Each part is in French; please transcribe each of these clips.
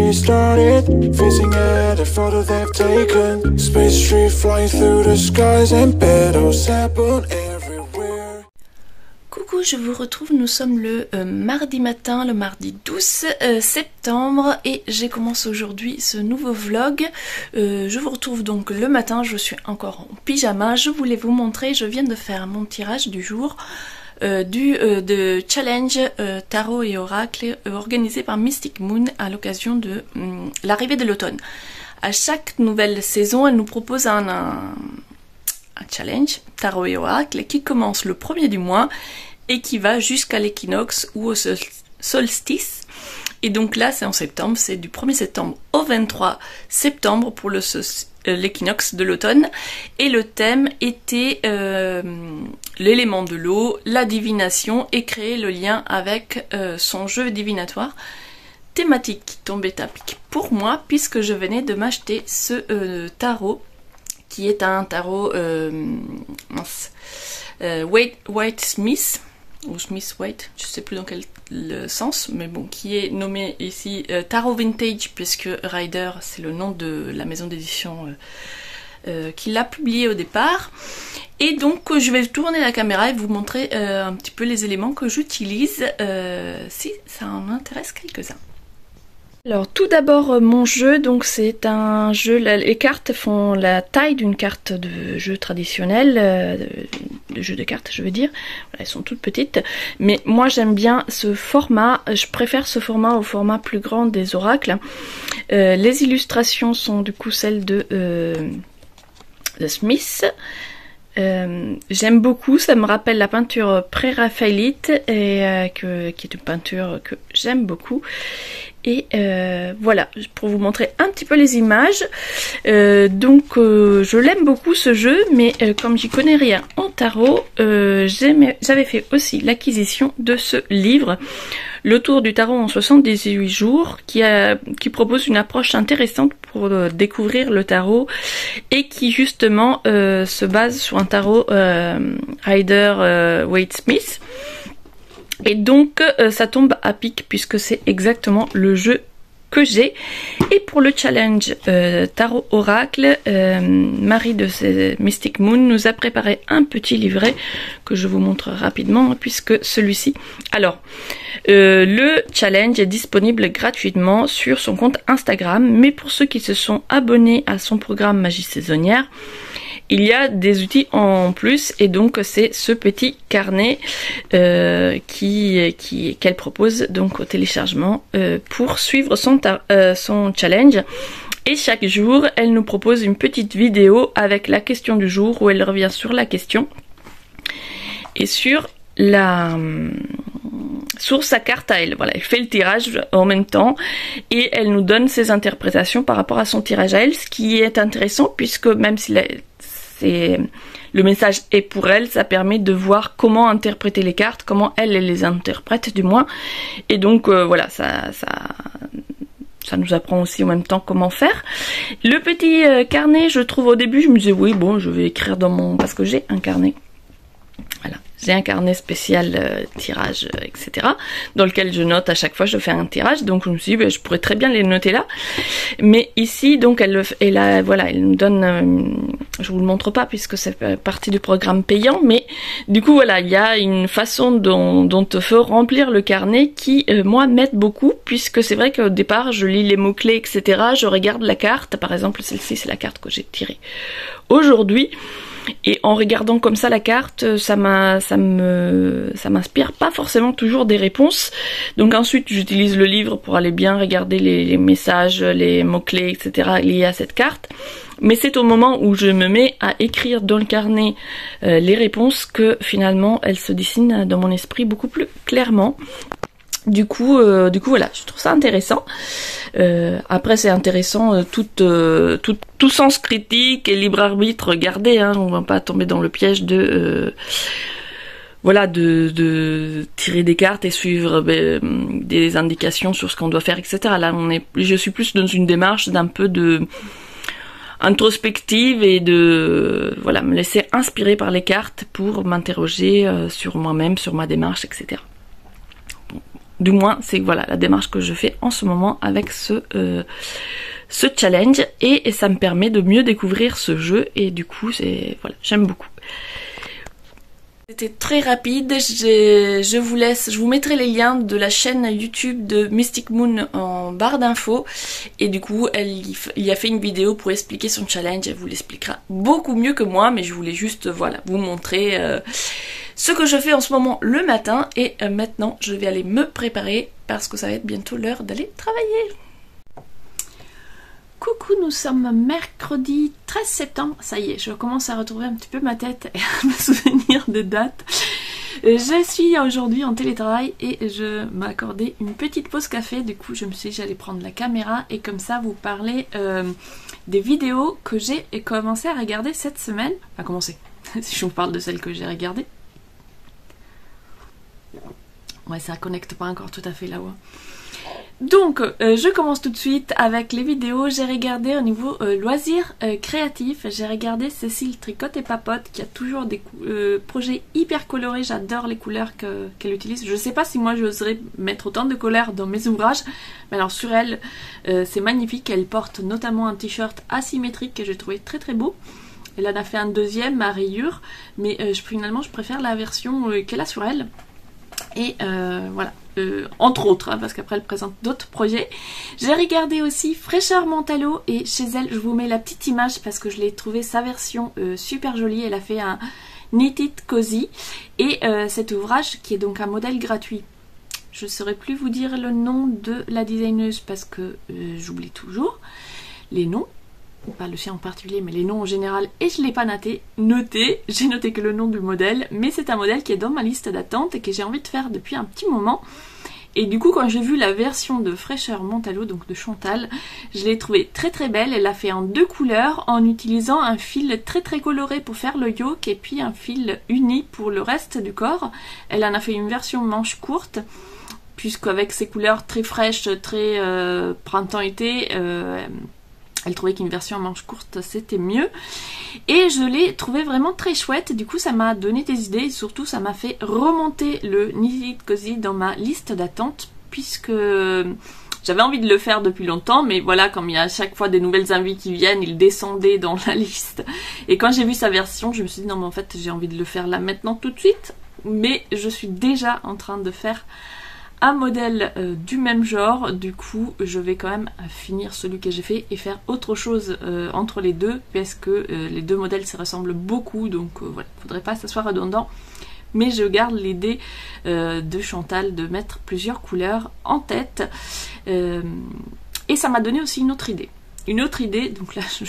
me started, facing at a photo they've taken. Space tree flying through the skies and petals happen everywhere. Coucou, je vous retrouve, nous sommes le mardi matin, le mardi 12 septembre et j'ai commencé aujourd'hui ce nouveau vlog. Je vous retrouve donc le matin, je suis encore en pyjama. Je voulais vous montrer, je viens de faire mon tirage du jour. De challenge tarot et oracle organisé par Mystic Moon à l'occasion de l'arrivée de l'automne. À chaque nouvelle saison, elle nous propose un challenge tarot et oracle qui commence le 1er du mois et qui va jusqu'à l'équinoxe ou au solstice. Et donc là c'est en septembre, c'est du 1er septembre au 23 septembre pour l'équinoxe de l'automne. Et le thème était l'élément de l'eau, la divination et créer le lien avec son jeu divinatoire. Thématique qui tombait à pic pour moi puisque je venais de m'acheter ce tarot qui est un tarot White Smith ou Smith White, je sais plus dans quel sens, mais bon, qui est nommé ici Tarot Vintage puisque Rider c'est le nom de la maison d'édition qui l'a publié au départ. Et donc je vais tourner la caméra et vous montrer un petit peu les éléments que j'utilise si ça en intéresse quelques-uns. Alors tout d'abord mon jeu, donc c'est un jeu, les cartes font la taille d'une carte de jeu traditionnel, de jeu de cartes je veux dire, voilà, elles sont toutes petites, mais moi j'aime bien ce format, je préfère ce format au format plus grand des oracles. Les illustrations sont du coup celles de Smith. J'aime beaucoup, ça me rappelle la peinture pré-raphaélite et qui est une peinture que j'aime beaucoup. Et voilà, pour vous montrer un petit peu les images. Je l'aime beaucoup ce jeu, mais comme j'y connais rien en tarot, j'avais fait aussi l'acquisition de ce livre, Le Tour du Tarot en 78 jours, qui propose une approche intéressante pour découvrir le tarot et qui justement se base sur un tarot Rider Waite Smith. Et donc ça tombe à pic puisque c'est exactement le jeu que j'ai. Et pour le challenge tarot oracle, Marie de Mystic Moon nous a préparé un petit livret que je vous montre rapidement puisque celui-ci. Alors le challenge est disponible gratuitement sur son compte Instagram, mais pour ceux qui se sont abonnés à son programme Magie saisonnière, il y a des outils en plus et donc c'est ce petit carnet qu'elle propose donc au téléchargement pour suivre son challenge. Et chaque jour, elle nous propose une petite vidéo avec la question du jour où elle revient sur la question et sur sa carte à elle. Voilà, elle fait le tirage en même temps et elle nous donne ses interprétations par rapport à son tirage à elle, ce qui est intéressant puisque même si le message est pour elle, ça permet de voir comment interpréter les cartes, comment elle les interprète du moins. Et donc voilà, ça nous apprend aussi en même temps comment faire. Le petit carnet, je trouve au début, je me disais oui bon, je vais écrire dans mon... parce que j'ai un carnet. Voilà. J'ai un carnet spécial tirage, etc. dans lequel je note à chaque fois je fais un tirage. Donc je me suis dit, ben, je pourrais très bien les noter là. Mais ici, donc elle nous donne... je vous le montre pas puisque c'est partie du programme payant. Mais du coup, voilà, il y a une façon dont il faut remplir le carnet qui, moi, m'aide beaucoup. Puisque c'est vrai qu'au départ, je lis les mots-clés, etc. Je regarde la carte. Par exemple, celle-ci, c'est la carte que j'ai tirée aujourd'hui. Et en regardant comme ça la carte, ça m'inspire pas forcément toujours des réponses. Donc ensuite j'utilise le livre pour aller bien regarder les messages, les mots-clés, etc. liés à cette carte. Mais c'est au moment où je me mets à écrire dans le carnet les réponses que finalement elles se dessinent dans mon esprit beaucoup plus clairement. Du coup voilà, je trouve ça intéressant. Après c'est intéressant tout sens critique et libre arbitre gardé, hein, on va pas tomber dans le piège de tirer des cartes et suivre des indications sur ce qu'on doit faire, etc. Là je suis plus dans une démarche d'un peu de introspective et de me laisser inspirer par les cartes pour m'interroger sur moi-même, sur ma démarche, etc. du moins c'est voilà la démarche que je fais en ce moment avec ce challenge, et ça me permet de mieux découvrir ce jeu, et du coup c'est voilà, j'aime beaucoup. C'était très rapide, je vous laisse, je vous mettrai les liens de la chaîne YouTube de Mystic Moon en barre d'infos, et du coup il a fait une vidéo pour expliquer son challenge, elle vous l'expliquera beaucoup mieux que moi, mais je voulais juste voilà vous montrer ce que je fais en ce moment le matin, et maintenant je vais aller me préparer parce que ça va être bientôt l'heure d'aller travailler. Coucou, nous sommes mercredi 13 septembre, ça y est, je commence à retrouver un petit peu ma tête et à me souvenir des dates. Je suis aujourd'hui en télétravail et je m'accordais une petite pause café, du coup je me suis dit j'allais prendre la caméra et comme ça vous parler des vidéos que j'ai commencé à regarder cette semaine. Enfin commencer, si je vous parle de celles que j'ai regardées. Ouais, ça connecte pas encore tout à fait là-haut. Donc, je commence tout de suite avec les vidéos. J'ai regardé au niveau loisirs créatifs. J'ai regardé Cécile Tricotte et Papote qui a toujours des projets hyper colorés. J'adore les couleurs qu'elle utilise. Je sais pas si moi j'oserais mettre autant de couleurs dans mes ouvrages. Mais alors sur elle, c'est magnifique. Elle porte notamment un t-shirt asymétrique que j'ai trouvé très très beau. Elle en a fait un deuxième à rayures. Mais finalement je préfère la version qu'elle a sur elle. Et voilà, entre autres, hein, parce qu'après elle présente d'autres projets. J'ai regardé aussi Fraîcheur Mentalo, et chez elle, je vous mets la petite image parce que je l'ai trouvé sa version super jolie. Elle a fait un Knitted Cozy, et cet ouvrage qui est donc un modèle gratuit. Je ne saurais plus vous dire le nom de la designeuse parce que j'oublie toujours les noms. Pas le sien en particulier, mais les noms en général, et je ne l'ai pas noté. J'ai noté que le nom du modèle, mais c'est un modèle qui est dans ma liste d'attente et que j'ai envie de faire depuis un petit moment. Et du coup, quand j'ai vu la version de Fraîcheur Mentalo, donc de Chantal, je l'ai trouvée très très belle. Elle l'a fait en 2 couleurs, en utilisant un fil très très coloré pour faire le yoke et puis un fil uni pour le reste du corps. Elle en a fait une version manche courte, puisqu'avec ses couleurs très fraîches, très printemps-été, elle trouvait qu'une version en manche courte c'était mieux, et je l'ai trouvé vraiment très chouette. Du coup ça m'a donné des idées, et surtout ça m'a fait remonter le Knitted Cozy dans ma liste d'attente, puisque j'avais envie de le faire depuis longtemps, mais voilà, comme il y a à chaque fois des nouvelles envies qui viennent, il descendait dans la liste, et quand j'ai vu sa version je me suis dit non mais en fait j'ai envie de le faire là maintenant tout de suite, mais je suis déjà en train de faire un modèle du même genre. Du coup je vais quand même finir celui que j'ai fait et faire autre chose entre les deux, parce que les deux modèles se ressemblent beaucoup, donc voilà, faudrait pas que ça soit redondant, mais je garde l'idée de Chantal de mettre plusieurs couleurs en tête, et ça m'a donné aussi une autre idée, donc là je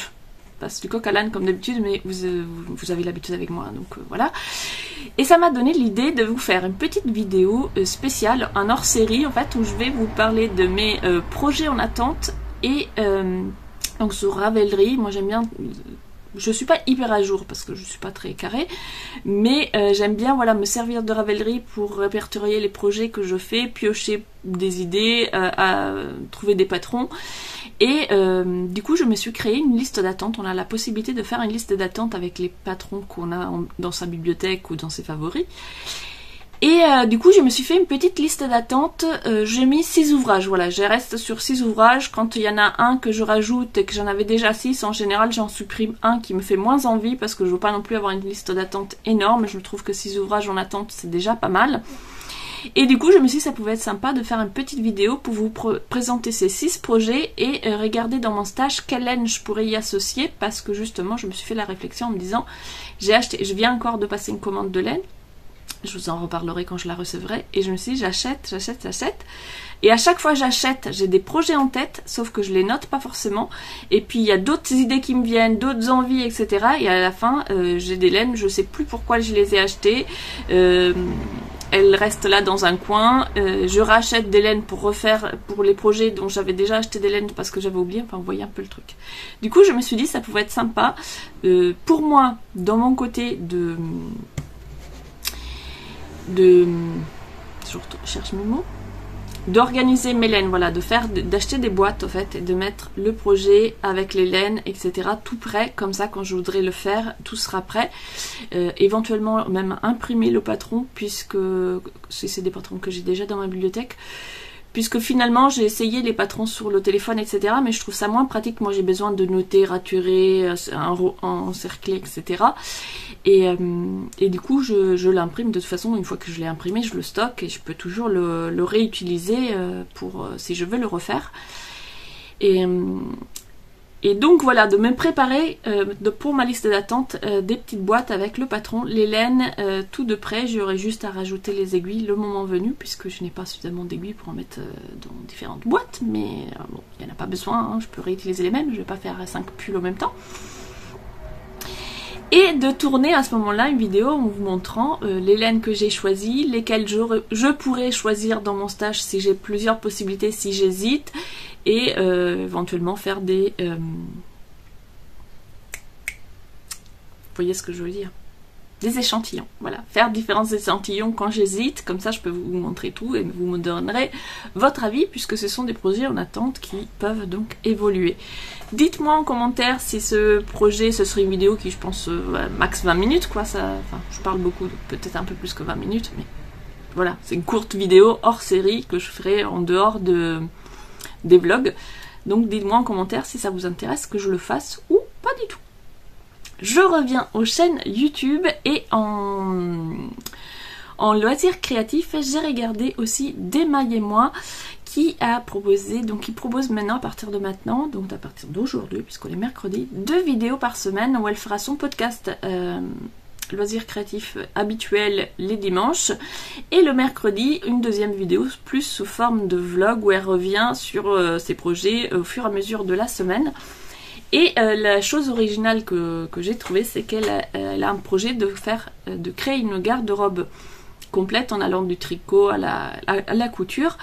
passe du coq à l'âne comme d'habitude, mais vous avez l'habitude avec moi, donc voilà. Et ça m'a donné l'idée de vous faire une petite vidéo spéciale, un hors-série en fait, où je vais vous parler de mes projets en attente, et donc sur Ravelry. Moi j'aime bien, je suis pas hyper à jour parce que je suis pas très carrée, mais j'aime bien voilà me servir de Ravelry pour répertorier les projets que je fais, piocher des idées, à trouver des patrons. Et du coup je me suis créé une liste d'attente. On a la possibilité de faire une liste d'attente avec les patrons qu'on a dans sa bibliothèque ou dans ses favoris. Et du coup je me suis fait une petite liste d'attente. J'ai mis 6 ouvrages, voilà, je reste sur 6 ouvrages. Quand il y en a un que je rajoute et que j'en avais déjà 6, en général j'en supprime un qui me fait moins envie, parce que je veux pas non plus avoir une liste d'attente énorme. Je trouve que 6 ouvrages en attente c'est déjà pas mal. Et du coup je me suis dit ça pouvait être sympa de faire une petite vidéo pour vous présenter ces 6 projets et regarder dans mon stage quelle laine je pourrais y associer, parce que justement je me suis fait la réflexion en me disant je viens encore de passer une commande de laine, je vous en reparlerai quand je la recevrai, et je me suis dit j'achète, et à chaque fois j'achète, j'ai des projets en tête, sauf que je les note pas forcément, et puis il y a d'autres idées qui me viennent, d'autres envies, etc. Et à la fin j'ai des laines, je sais plus pourquoi je les ai achetées, elles restent là dans un coin, je rachète des laines pour refaire pour les projets dont j'avais déjà acheté des laines parce que j'avais oublié, enfin vous voyez un peu le truc. Du coup je me suis dit ça pouvait être sympa pour moi, dans mon côté je cherche mes mots, d'organiser mes laines, voilà, d'acheter des boîtes en fait et de mettre le projet avec les laines, etc. tout prêt, comme ça quand je voudrais le faire, tout sera prêt. Éventuellement même imprimer le patron, puisque c'est des patrons que j'ai déjà dans ma bibliothèque. Puisque finalement j'ai essayé les patrons sur le téléphone, etc. Mais je trouve ça moins pratique. Moi j'ai besoin de noter, raturer, encercler, etc. Et du coup je l'imprime. De toute façon, une fois que je l'ai imprimé, je le stocke et je peux toujours le réutiliser pour si je veux le refaire. Et donc voilà, de me préparer pour ma liste d'attente des petites boîtes avec le patron, les laines, tout de près. J'aurai juste à rajouter les aiguilles le moment venu, puisque je n'ai pas suffisamment d'aiguilles pour en mettre dans différentes boîtes. Mais bon, il n'y en a pas besoin, hein, je peux réutiliser les mêmes, je ne vais pas faire 5 pulls en même temps. Et de tourner à ce moment-là une vidéo en vous montrant les laines que j'ai choisies, lesquelles je pourrais choisir dans mon stage si j'ai plusieurs possibilités, si j'hésite. Et éventuellement faire des... vous voyez ce que je veux dire? Des échantillons, voilà. Faire différents échantillons quand j'hésite, comme ça je peux vous montrer tout et vous me donnerez votre avis, puisque ce sont des projets en attente qui peuvent donc évoluer. Dites-moi en commentaire si ce projet, ce serait une vidéo qui, je pense, max 20 minutes, quoi. Ça, enfin, je parle beaucoup, peut-être un peu plus que 20 minutes, mais voilà. C'est une courte vidéo hors série que je ferai en dehors des vlogs. Donc dites-moi en commentaire si ça vous intéresse que je le fasse ou pas du tout. Je reviens aux chaînes YouTube et en loisirs créatifs, j'ai regardé aussi Démaillez-moi qui a proposé, donc il propose maintenant à partir de maintenant, donc à partir d'aujourd'hui puisqu'on est mercredi, 2 vidéos par semaine où elle fera son podcast loisirs créatifs habituel les dimanches, et le mercredi une deuxième vidéo plus sous forme de vlog où elle revient sur ses projets au fur et à mesure de la semaine. Et la chose originale que j'ai trouvée, c'est qu'elle a un projet de créer une garde-robe complète en allant du tricot à la couture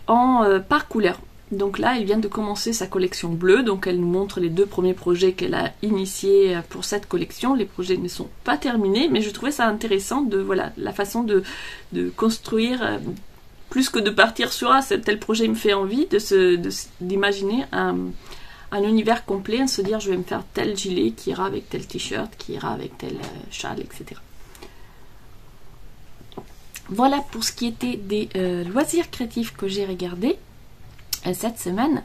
par couleur. Donc là, elle vient de commencer sa collection bleue, donc elle nous montre les 2 premiers projets qu'elle a initiés pour cette collection. Les projets ne sont pas terminés, mais je trouvais ça intéressant de voilà la façon de construire, plus que de partir sur tel projet me fait envie, d'imaginer un univers complet, se dire je vais me faire tel gilet qui ira avec tel t-shirt, qui ira avec tel châle, etc. Voilà pour ce qui était des loisirs créatifs que j'ai regardés cette semaine.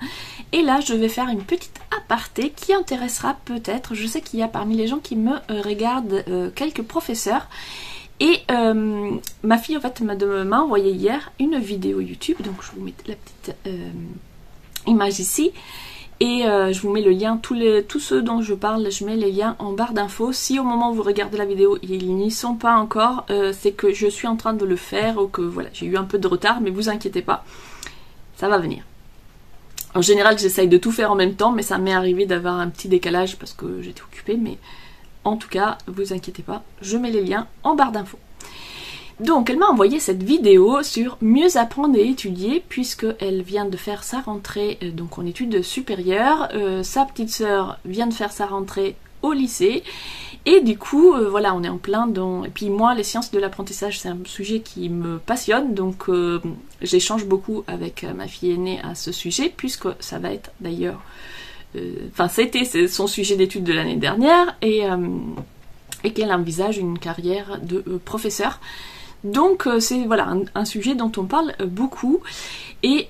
Et là je vais faire une petite aparté qui intéressera peut-être, je sais qu'il y a parmi les gens qui me regardent quelques professeurs, et ma fille en fait m'a envoyé hier une vidéo YouTube, donc je vous mets la petite image ici. Et je vous mets le lien, tous ceux dont je parle, je mets les liens en barre d'infos. Si au moment où vous regardez la vidéo, ils n'y sont pas encore, c'est que je suis en train de le faire, ou que voilà, j'ai eu un peu de retard, mais vous inquiétez pas, ça va venir. En général, j'essaye de tout faire en même temps, mais ça m'est arrivé d'avoir un petit décalage parce que j'étais occupée, mais en tout cas, vous inquiétez pas, je mets les liens en barre d'infos. Donc elle m'a envoyé cette vidéo sur mieux apprendre et étudier, puisqu'elle vient de faire sa rentrée donc en études supérieures. Sa petite sœur vient de faire sa rentrée au lycée, et du coup voilà, on est en plein dans... Et puis moi, les sciences de l'apprentissage, c'est un sujet qui me passionne, donc j'échange beaucoup avec ma fille aînée à ce sujet, puisque ça va être d'ailleurs... Enfin, c'était son sujet d'études de l'année dernière, et qu'elle envisage une carrière de professeur. Donc c'est voilà un sujet dont on parle beaucoup, et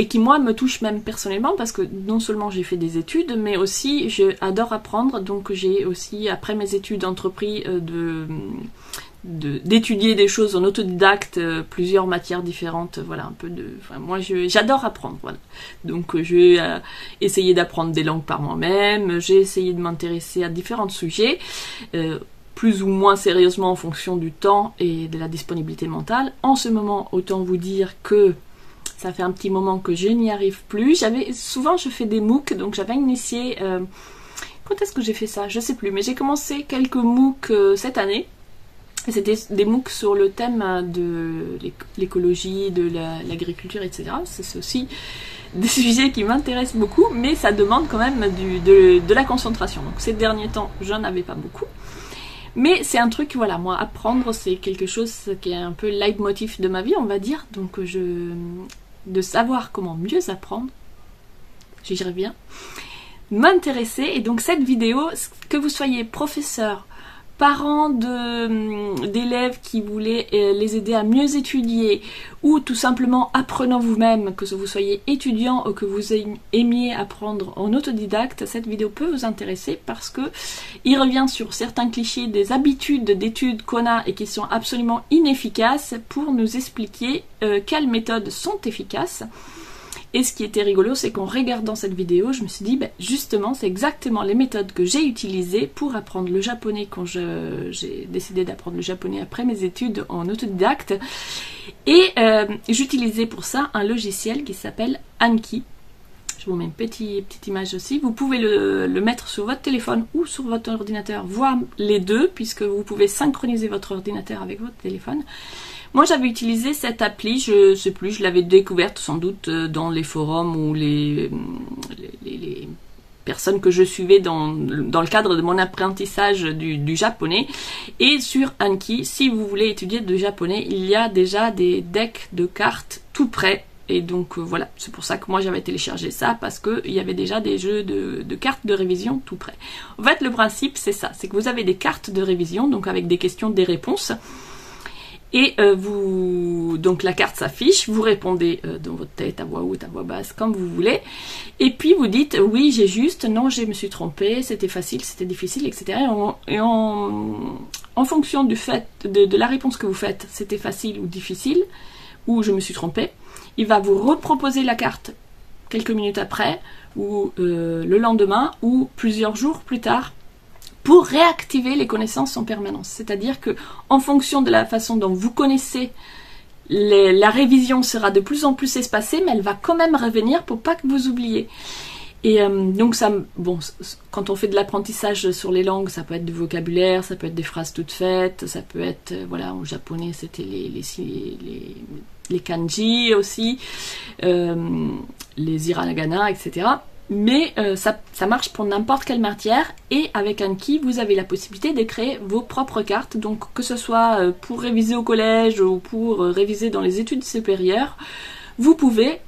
qui moi me touche même personnellement, parce que non seulement j'ai fait des études, mais aussi j'adore apprendre. Donc j'ai aussi, après mes études, entrepris d'étudier des choses en autodidacte, plusieurs matières différentes, voilà, un peu de... Enfin, moi j'adore apprendre, voilà. Donc j'ai essayé d'apprendre des langues par moi-même, j'ai essayé de m'intéresser à différents sujets, plus ou moins sérieusement en fonction du temps et de la disponibilité mentale. En ce moment, autant vous dire que ça fait un petit moment que je n'y arrive plus. Souvent je fais des MOOC, donc j'avais initié... quand est-ce que j'ai fait ça? Je sais plus, mais j'ai commencé quelques MOOC cette année. C'était des MOOC sur le thème de l'écologie, de l'agriculture, etc. C'est aussi des sujets qui m'intéressent beaucoup, mais ça demande quand même de la concentration. Donc ces derniers temps, j'en avais pas beaucoup. Mais c'est un truc, voilà, moi, apprendre, c'est quelque chose qui est un peu le leitmotiv de ma vie, on va dire. Donc, de savoir comment mieux apprendre, j'y reviens, m'intéresser. Et donc, cette vidéo, que vous soyez professeur, parents d'élèves qui voulaient les aider à mieux étudier, ou tout simplement apprenant vous-même, que vous soyez étudiant ou que vous aimiez apprendre en autodidacte, cette vidéo peut vous intéresser parce que il revient sur certains clichés des habitudes d'études qu'on a et qui sont absolument inefficaces pour nous expliquer quelles méthodes sont efficaces. Et ce qui était rigolo, c'est qu'en regardant cette vidéo, je me suis dit, ben, justement, c'est exactement les méthodes que j'ai utilisées pour apprendre le japonais quand j'ai décidé d'apprendre le japonais après mes études en autodidacte. Et j'utilisais pour ça un logiciel qui s'appelle Anki. Je vous mets une petite image aussi. Vous pouvez le mettre sur votre téléphone ou sur votre ordinateur, voire les deux, puisque vous pouvez synchroniser votre ordinateur avec votre téléphone. Moi, j'avais utilisé cette appli, je sais plus, je l'avais découverte sans doute dans les forums ou les personnes que je suivais dans le cadre de mon apprentissage du japonais. Et sur Anki, si vous voulez étudier du japonais, il y a déjà des decks de cartes tout prêts. Et donc voilà, c'est pour ça que moi j'avais téléchargé ça, parce qu'il y avait déjà des jeux de cartes de révision tout prêts. En fait, le principe c'est ça, c'est que vous avez des cartes de révision, donc avec des questions, des réponses. Et donc la carte s'affiche, vous répondez dans votre tête, à voix haute, à voix basse, comme vous voulez. Et puis vous dites, oui j'ai juste, non je me suis trompée, c'était facile, c'était difficile, etc. Et en fonction du fait de la réponse que vous faites, c'était facile ou difficile, ou je me suis trompée, il va vous reproposer la carte quelques minutes après, ou le lendemain, ou plusieurs jours plus tard, pour réactiver les connaissances en permanence. C'est-à-dire que en fonction de la façon dont vous connaissez, la révision sera de plus en plus espacée, mais elle va quand même revenir pour pas que vous oubliez. Et donc ça, bon, quand on fait de l'apprentissage sur les langues, ça peut être du vocabulaire, ça peut être des phrases toutes faites, ça peut être, voilà, en japonais c'était les kanji aussi, les hiragana, etc. Mais ça marche pour n'importe quelle matière, et avec Anki, vous avez la possibilité de créer vos propres cartes, donc que ce soit pour réviser au collège ou pour réviser dans les études supérieures, vous pouvez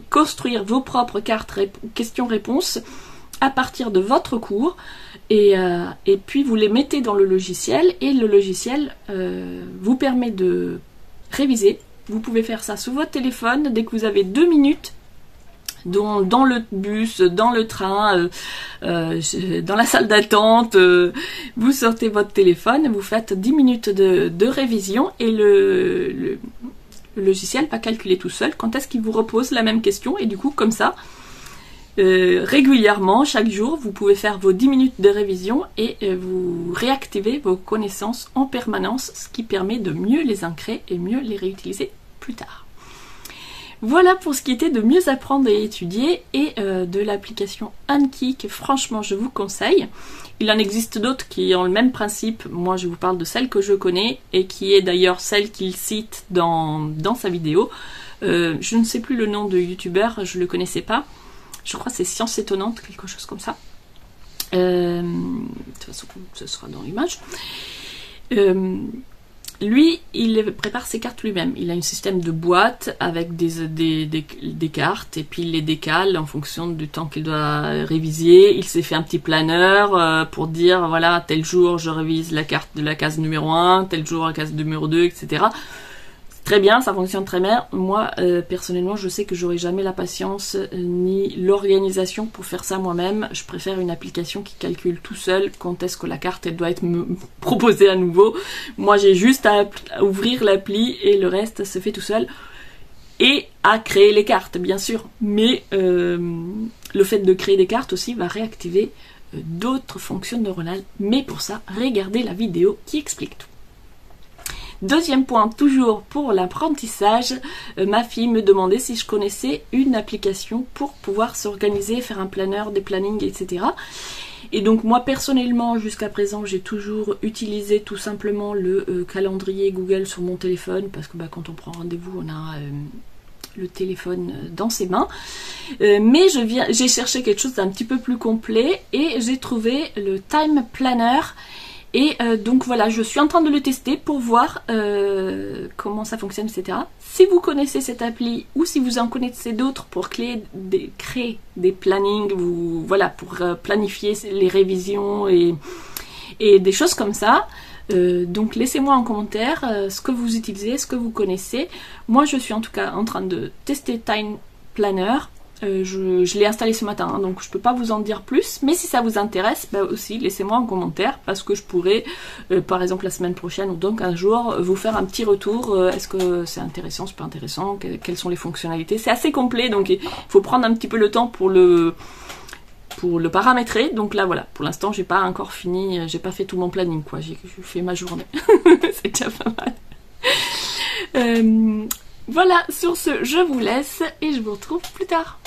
construire vos propres cartes questions-réponses à partir de votre cours, et puis vous les mettez dans le logiciel, et le logiciel vous permet de réviser. Vous pouvez faire ça sur votre téléphone dès que vous avez 2 minutes, dans le bus, dans le train, dans la salle d'attente, vous sortez votre téléphone, vous faites 10 minutes de révision, et le logiciel va calculer tout seul quand est-ce qu'il vous repose la même question, et du coup comme ça, régulièrement, chaque jour, vous pouvez faire vos 10 minutes de révision et vous réactivez vos connaissances en permanence, ce qui permet de mieux les ancrer et mieux les réutiliser plus tard. Voilà pour ce qui était de mieux apprendre et étudier, et de l'application Anki que franchement je vous conseille. Il en existe d'autres qui ont le même principe, moi je vous parle de celle que je connais et qui est d'ailleurs celle qu'il cite dans sa vidéo. Je ne sais plus le nom de youtubeur, je le connaissais pas. Je crois que c'est Science Étonnante, quelque chose comme ça. De toute façon, ce sera dans l'image. Lui, il prépare ses cartes lui-même. Il a un système de boîte avec des cartes, et puis il les décale en fonction du temps qu'il doit réviser. Il s'est fait un petit planeur pour dire, voilà, tel jour je révise la carte de la case numéro 1, tel jour la case numéro 2, etc. Très bien, ça fonctionne très bien. Moi, personnellement, je sais que j'aurai jamais la patience ni l'organisation pour faire ça moi-même. Je préfère une application qui calcule tout seul quand est-ce que la carte elle doit être proposée à nouveau. Moi, j'ai juste à ouvrir l'appli et le reste se fait tout seul. Et à créer les cartes, bien sûr. Mais le fait de créer des cartes aussi va réactiver d'autres fonctions neuronales. Mais pour ça, regardez la vidéo qui explique tout. Deuxième point, toujours pour l'apprentissage, ma fille me demandait si je connaissais une application pour pouvoir s'organiser, faire un planeur, des plannings, etc. Et donc moi personnellement, jusqu'à présent, j'ai toujours utilisé tout simplement le calendrier Google sur mon téléphone, parce que quand on prend rendez-vous, on a le téléphone dans ses mains. Mais j'ai cherché quelque chose d'un petit peu plus complet, et j'ai trouvé le Time Planner. Et donc voilà, je suis en train de le tester pour voir comment ça fonctionne, etc. Si vous connaissez cette appli ou si vous en connaissez d'autres pour créer des plannings, voilà, pour planifier les révisions et des choses comme ça, donc laissez-moi en commentaire ce que vous utilisez, ce que vous connaissez. Moi je suis en tout cas en train de tester Time Planner. Je l'ai installé ce matin, hein, donc je peux pas vous en dire plus, mais si ça vous intéresse, bah aussi laissez-moi en commentaire, parce que je pourrais, par exemple la semaine prochaine ou donc un jour, vous faire un petit retour, est-ce que c'est intéressant, c'est pas intéressant, quelles sont les fonctionnalités. C'est assez complet, donc il faut prendre un petit peu le temps pour le paramétrer. Donc là voilà, pour l'instant j'ai pas encore fini, j'ai pas fait tout mon planning quoi, j'ai fait ma journée. C'est déjà pas mal. Voilà, sur ce je vous laisse et je vous retrouve plus tard.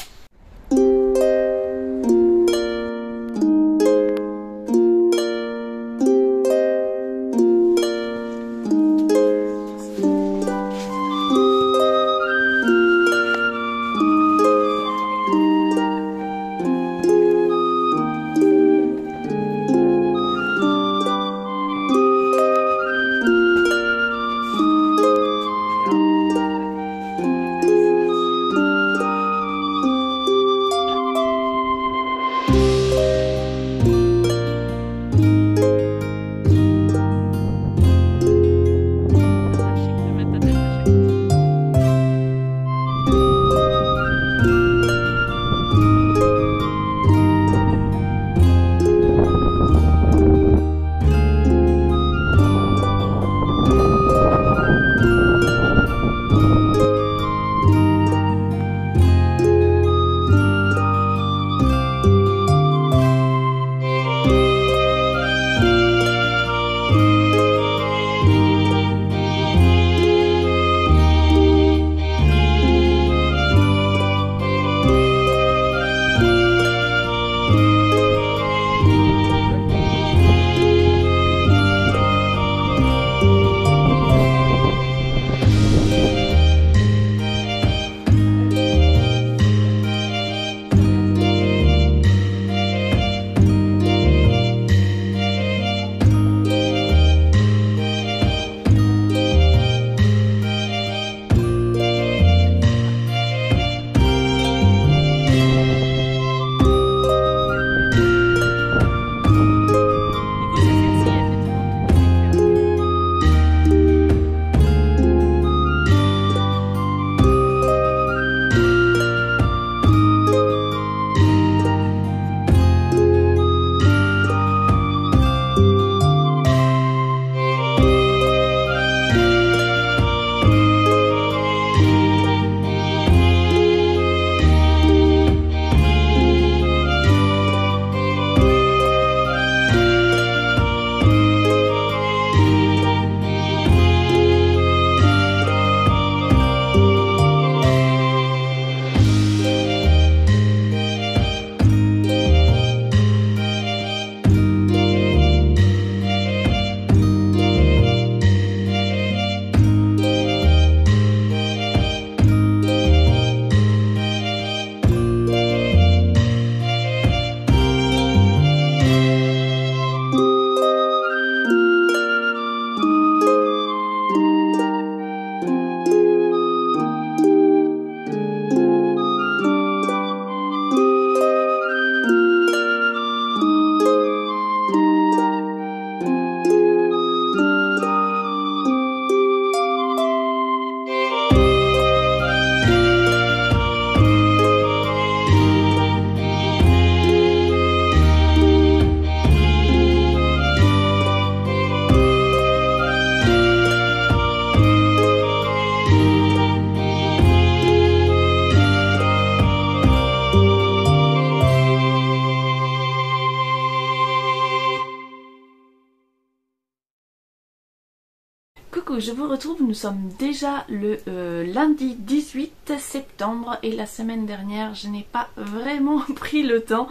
Coucou, je vous retrouve, nous sommes déjà le lundi 18 septembre et la semaine dernière je n'ai pas vraiment pris le temps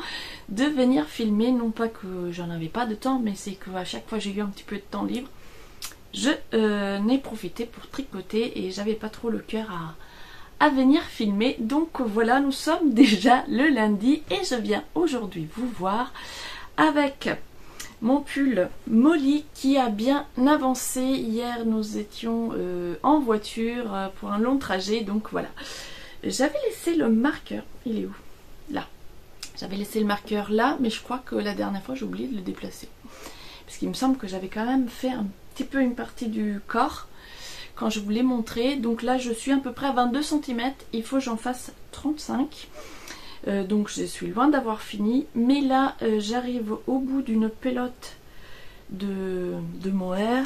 de venir filmer, non pas que j'en avais pas de temps, mais c'est qu'à chaque fois j'ai eu un petit peu de temps libre, je n'ai profité pour tricoter et j'avais pas trop le cœur à venir filmer. Donc voilà, nous sommes déjà le lundi et je viens aujourd'hui vous voir avec mon pull Molly qui a bien avancé. Hier nous étions en voiture pour un long trajet, donc voilà. J'avais laissé le marqueur, il est où? Là. J'avais laissé le marqueur là, mais je crois que la dernière fois j'ai oublié de le déplacer. Parce qu'il me semble que j'avais quand même fait un petit peu une partie du corps quand je voulais montrer. Donc là je suis à peu près à 22 cm, il faut que j'en fasse 35. Donc je suis loin d'avoir fini. Mais là j'arrive au bout d'une pelote de mohair.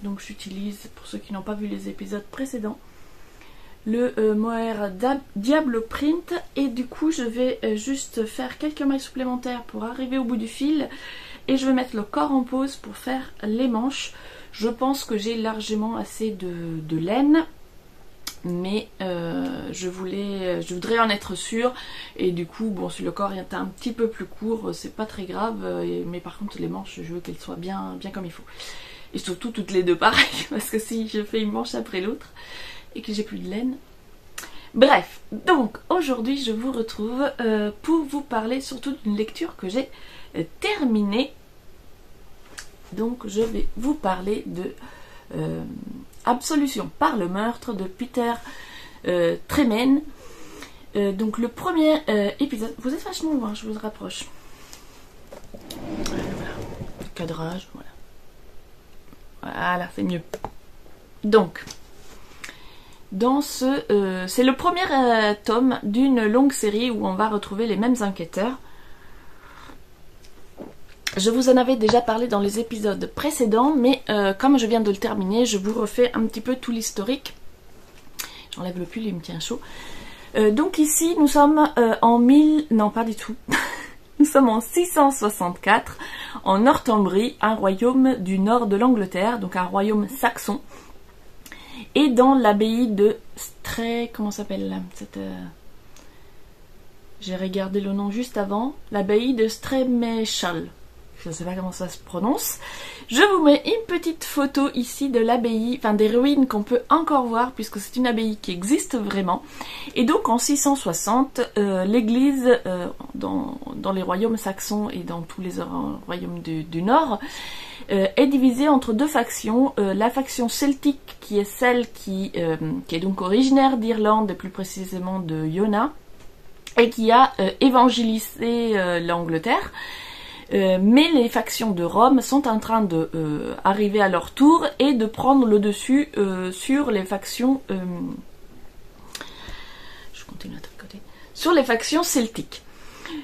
Donc j'utilise, pour ceux qui n'ont pas vu les épisodes précédents, le mohair Diablo Print, et du coup je vais juste faire quelques mailles supplémentaires pour arriver au bout du fil, et je vais mettre le corps en pause pour faire les manches. Je pense que j'ai largement assez de laine, mais je voudrais en être sûre, et du coup bon, si le corps est un petit peu plus court c'est pas très grave, mais par contre les manches je veux qu'elles soient bien comme il faut, et surtout toutes les deux pareilles parce que si je fais une manche après l'autre et que j'ai plus de laine. Bref, donc aujourd'hui je vous retrouve pour vous parler surtout d'une lecture que j'ai terminée. Donc je vais vous parler de Absolution par le meurtre de Peter Tremen. Donc le premier épisode, vous êtes vachement loin, je vous rapproche. Voilà, le cadrage, voilà. Voilà, c'est mieux. Donc, dans c'est le premier tome d'une longue série où on va retrouver les mêmes enquêteurs. Je vous en avais déjà parlé dans les épisodes précédents, mais comme je viens de le terminer, je vous refais un petit peu tout l'historique. J'enlève le pull, il me tient chaud. Donc ici, nous sommes non pas du tout. Nous sommes en 664, en Northumbrie, un royaume du nord de l'Angleterre, donc un royaume saxon. Et dans l'abbaye de comment s'appelle cette... J'ai regardé le nom juste avant. L'abbaye de Streméchal. Je ne sais pas comment ça se prononce. Je vous mets une petite photo ici de l'abbaye, enfin des ruines qu'on peut encore voir, puisque c'est une abbaye qui existe vraiment. Et donc en 660, l'église dans les royaumes saxons et dans tous les royaumes du nord est divisée entre deux factions. La faction celtique, qui est celle qui est donc originaire d'Irlande, et plus précisément de Iona, et qui a évangélisé l'Angleterre. Mais les factions de Rome sont en train de arriver à leur tour et de prendre le dessus sur les factions je continue à côté, sur les factions celtiques.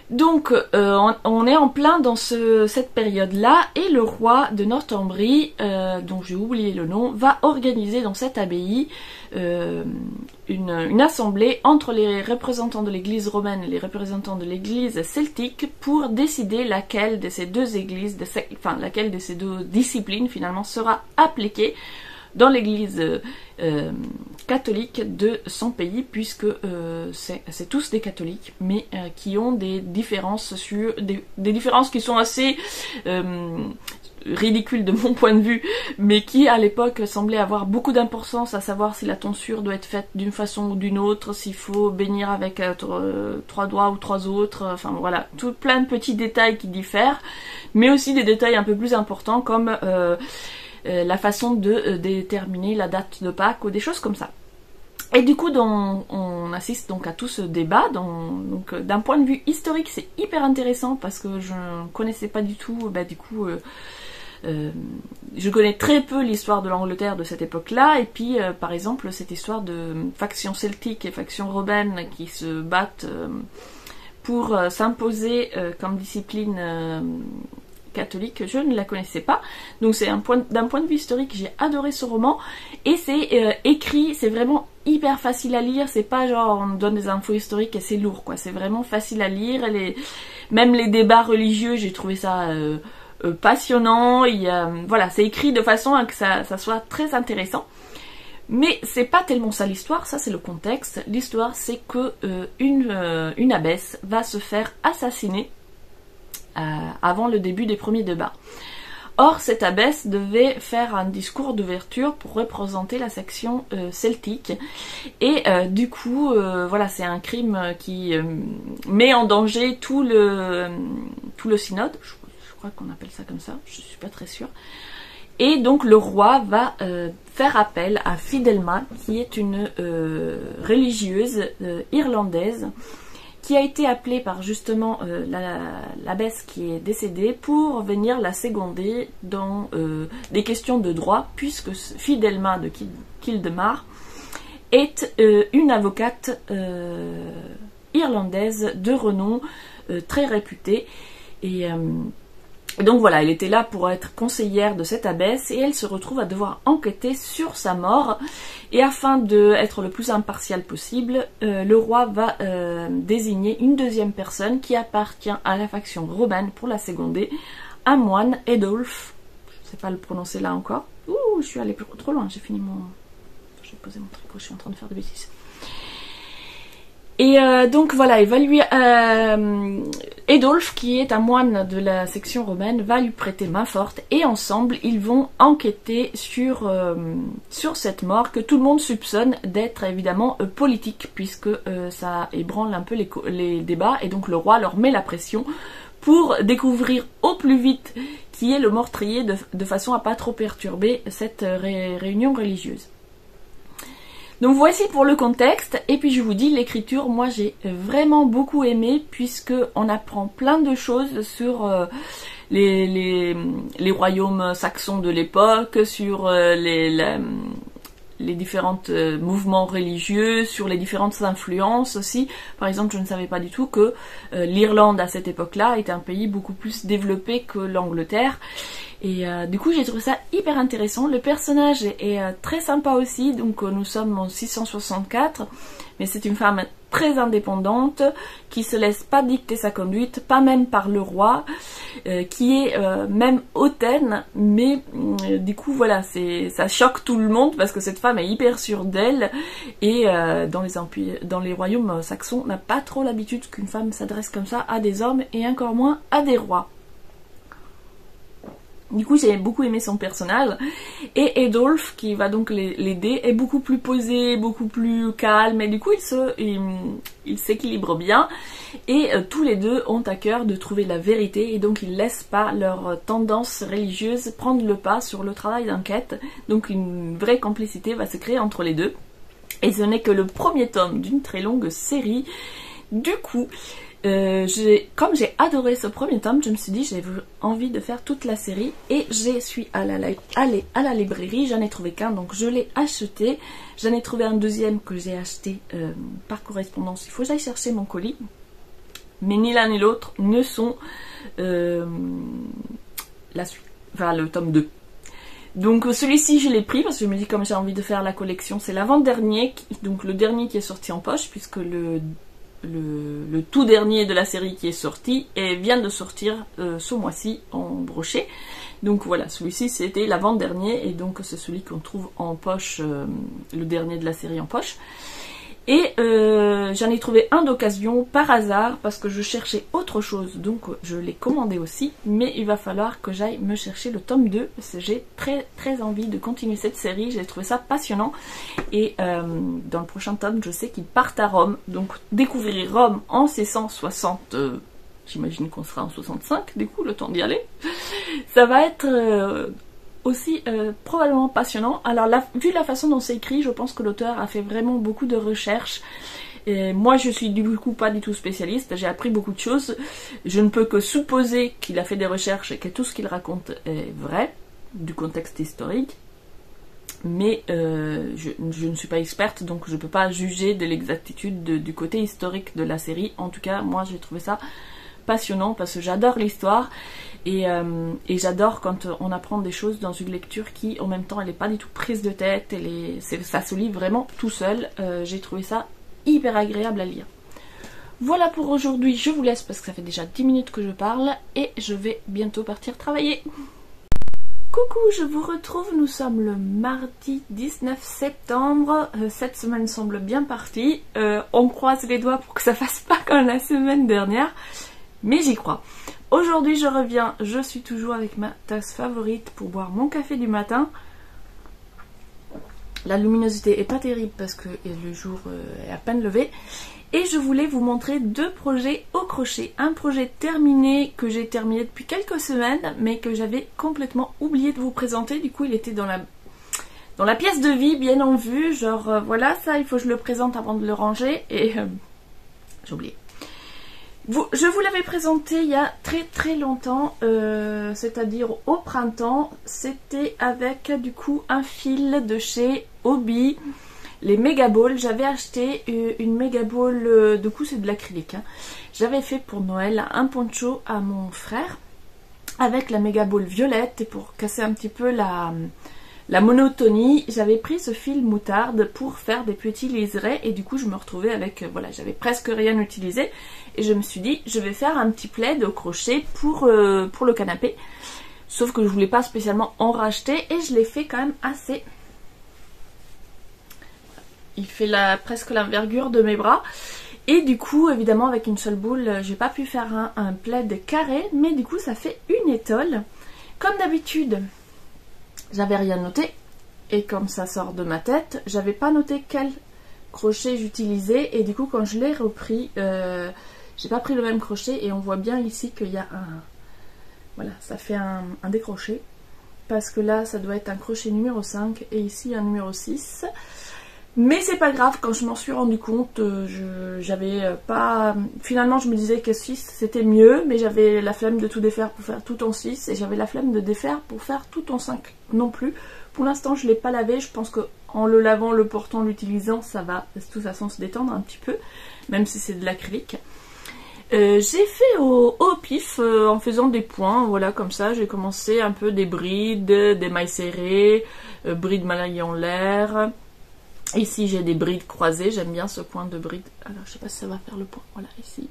Donc on est en plein dans cette période-là, et le roi de Northumbrie, dont j'ai oublié le nom, va organiser dans cette abbaye une assemblée entre les représentants de l'église romaine et les représentants de l'église celtique pour décider laquelle de ces deux églises, laquelle de ces deux disciplines finalement sera appliquée dans l'église catholique de son pays, puisque c'est tous des catholiques, mais qui ont des différences des différences qui sont assez ridicules de mon point de vue, mais qui à l'époque semblaient avoir beaucoup d'importance, à savoir si la tonsure doit être faite d'une façon ou d'une autre, s'il faut bénir avec 3 doigts ou 3 autres, enfin voilà, tout plein de petits détails qui diffèrent, mais aussi des détails un peu plus importants comme la façon de déterminer la date de Pâques ou des choses comme ça. Et du coup, on assiste donc à tout ce débat. Donc, d'un point de vue historique, c'est hyper intéressant parce que je ne connaissais pas du tout. Je connais très peu l'histoire de l'Angleterre de cette époque-là. Et puis, par exemple, cette histoire de factions celtiques et factions romaines qui se battent pour s'imposer comme discipline catholique, je ne la connaissais pas. Donc c'est d'un point de vue historique, j'ai adoré ce roman, et c'est écrit, c'est vraiment hyper facile à lire, c'est pas genre on donne des infos historiques et c'est lourd quoi, c'est vraiment facile à lire. Même les débats religieux, j'ai trouvé ça passionnant. Voilà, c'est écrit de façon à que ça soit très intéressant. Mais c'est pas tellement ça l'histoire, ça c'est le contexte. L'histoire c'est que une abbesse va se faire assassiner avant le début des premiers débats. Or, cette abbesse devait faire un discours d'ouverture pour représenter la section celtique. Et du coup, voilà, c'est un crime qui met en danger tout le synode. Je crois qu'on appelle ça comme ça, je suis pas très sûre. Et donc le roi va faire appel à Fidelma, qui est une religieuse irlandaise, qui a été appelée par justement l'abbesse qui est décédée pour venir la seconder dans des questions de droit, puisque Fidelma de Kildemar est une avocate irlandaise de renom, très réputée. Et donc voilà, elle était là pour être conseillère de cette abbesse et elle se retrouve à devoir enquêter sur sa mort. Et afin d'être le plus impartial possible, le roi va désigner une deuxième personne qui appartient à la faction romaine pour la seconder, un moine, Edulf. Je ne sais pas le prononcer là encore. Ouh, je suis allée trop loin, j'ai fini mon... Je vais poser mon tricot, je suis en train de faire des bêtises. Et donc voilà, il va lui... Edulf, qui est un moine de la section romaine, va lui prêter main forte et ensemble, ils vont enquêter sur cette mort que tout le monde soupçonne d'être évidemment politique, puisque ça ébranle un peu les débats, et donc le roi leur met la pression pour découvrir au plus vite qui est le meurtrier de façon à pas trop perturber cette réunion religieuse. Donc voici pour le contexte, et puis je vous dis, l'écriture, moi j'ai vraiment beaucoup aimé, puisque on apprend plein de choses sur les royaumes saxons de l'époque, sur les différents mouvements religieux, sur les différentes influences aussi. Par exemple, je ne savais pas du tout que l'Irlande à cette époque-là était un pays beaucoup plus développé que l'Angleterre. Et du coup j'ai trouvé ça hyper intéressant. Le personnage est très sympa aussi, donc nous sommes en 664, mais c'est une femme très indépendante, qui se laisse pas dicter sa conduite, pas même par le roi, qui est même hautaine, mais du coup voilà, ça choque tout le monde parce que cette femme est hyper sûre d'elle, et dans les royaumes saxons, on n'a pas trop l'habitude qu'une femme s'adresse comme ça à des hommes, et encore moins à des rois. Du coup, j'ai beaucoup aimé son personnage. Et Edulf, qui va donc l'aider, est beaucoup plus posé, beaucoup plus calme. Et du coup, il s'équilibre bien. Et tous les deux ont à cœur de trouver la vérité. Et donc, ils ne laissent pas leur tendance religieuse prendre le pas sur le travail d'enquête. Donc, une vraie complicité va se créer entre les deux. Et ce n'est que le premier tome d'une très longue série. Du coup... comme j'ai adoré ce premier tome, je me suis dit j'ai envie de faire toute la série, et je suis allée à la librairie, j'en ai trouvé qu'un, donc je l'ai acheté. J'en ai trouvé un deuxième que j'ai acheté par correspondance, il faut que j'aille chercher mon colis, mais ni l'un ni l'autre ne sont la suite, enfin le tome 2. Donc celui-ci je l'ai pris parce que je me dis, comme j'ai envie de faire la collection, c'est l'avant-dernier, donc le dernier qui est sorti en poche, puisque le tout dernier de la série qui est sorti et vient de sortir ce mois-ci en brochet. Donc voilà, celui-ci c'était l'avant-dernier, et donc c'est celui qu'on trouve en poche, le dernier de la série en poche. Et j'en ai trouvé un d'occasion par hasard parce que je cherchais autre chose, donc je l'ai commandé aussi, mais il va falloir que j'aille me chercher le tome 2 parce que j'ai très très envie de continuer cette série, j'ai trouvé ça passionnant. Et dans le prochain tome, je sais qu'ils partent à Rome, donc découvrir Rome en 660, j'imagine qu'on sera en 65 du coup, le temps d'y aller, ça va être aussi probablement passionnant. Alors vu la façon dont c'est écrit, je pense que l'auteur a fait vraiment beaucoup de recherches. Et moi je suis du coup pas du tout spécialiste, j'ai appris beaucoup de choses, je ne peux que supposer qu'il a fait des recherches et que tout ce qu'il raconte est vrai, du contexte historique, mais je ne suis pas experte, donc je ne peux pas juger de l'exactitude du côté historique de la série. En tout cas, moi j'ai trouvé ça passionnant parce que j'adore l'histoire, et j'adore quand on apprend des choses dans une lecture qui en même temps elle n'est pas du tout prise de tête, ça se lit vraiment tout seul. J'ai trouvé ça hyper agréable à lire. Voilà pour aujourd'hui, je vous laisse parce que ça fait déjà 10 minutes que je parle et je vais bientôt partir travailler. Coucou, je vous retrouve, nous sommes le mardi 19 septembre, cette semaine semble bien partie, on croise les doigts pour que ça fasse pas comme la semaine dernière, mais j'y crois. Aujourd'hui je reviens, je suis toujours avec ma tasse favorite pour boire mon café du matin. La luminosité est pas terrible parce que le jour est à peine levé. Et je voulais vous montrer 2 projets au crochet. Un projet terminé que j'ai terminé depuis quelques semaines mais que j'avais complètement oublié de vous présenter. Du coup il était dans la pièce de vie bien en vue. Genre voilà, ça il faut que je le présente avant de le ranger et j'ai oublié. Je vous l'avais présenté il y a très longtemps, c'est-à-dire au printemps. C'était avec du coup un fil de chez Hobby, les Mega Balls. J'avais acheté une Mega Ball, du coup c'est de l'acrylique. Hein. J'avais fait pour Noël un poncho à mon frère avec la Mega Ball violette et pour casser un petit peu la monotonie, j'avais pris ce fil moutarde pour faire des petits liserés et du coup je me retrouvais avec, voilà, j'avais presque rien utilisé et je me suis dit je vais faire un petit plaid au crochet pour le canapé, sauf que je voulais pas spécialement en racheter et je l'ai fait quand même assez, il fait presque l'envergure de mes bras et du coup évidemment avec une seule boule j'ai pas pu faire un plaid carré, mais du coup ça fait une étole comme d'habitude. J'avais rien noté et comme ça sort de ma tête, j'avais pas noté quel crochet j'utilisais et du coup quand je l'ai repris, j'ai pas pris le même crochet et on voit bien ici qu'il y a voilà, ça fait un décroché parce que là ça doit être un crochet numéro 5 et ici un numéro 6. Mais c'est pas grave, quand je m'en suis rendu compte, j'avais pas... Finalement je me disais que 6 c'était mieux, mais j'avais la flemme de tout défaire pour faire tout en 6 et j'avais la flemme de défaire pour faire tout en 5 non plus. Pour l'instant je l'ai pas lavé, je pense qu'en le lavant, le portant, l'utilisant, ça va de toute façon se détendre un petit peu, même si c'est de l'acrylique. J'ai fait au pif en faisant des points, voilà comme ça, j'ai commencé un peu des brides, des mailles serrées, brides maillées en l'air. Ici j'ai des brides croisées, j'aime bien ce point de bride. Alors je sais pas si ça va faire le point, voilà ici.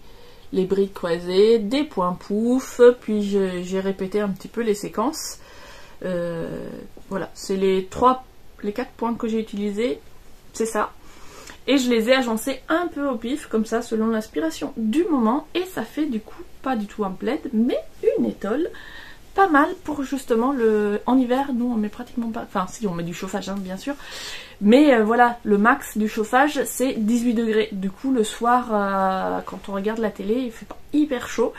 Les brides croisées, des points pouf, puis j'ai répété un petit peu les séquences. Voilà, c'est les 4 points que j'ai utilisés, c'est ça. Et je les ai agencés un peu au pif, comme ça, selon l'inspiration du moment. Et ça fait du coup pas du tout un plaid, mais une étole. Pas mal pour justement en hiver, nous on met pratiquement pas, enfin si on met du chauffage hein, bien sûr, mais voilà, le max du chauffage c'est 18 degrés, du coup le soir quand on regarde la télé il fait pas hyper chaud,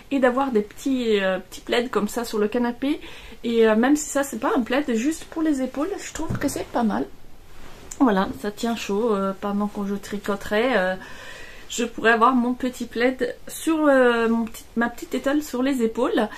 et d'avoir des petits plaids comme ça sur le canapé, et même si ça c'est pas un plaid, juste pour les épaules, je trouve que c'est pas mal. Voilà, ça tient chaud, pendant que je tricoterai, je pourrais avoir mon petit plaid sur ma petite étole sur les épaules.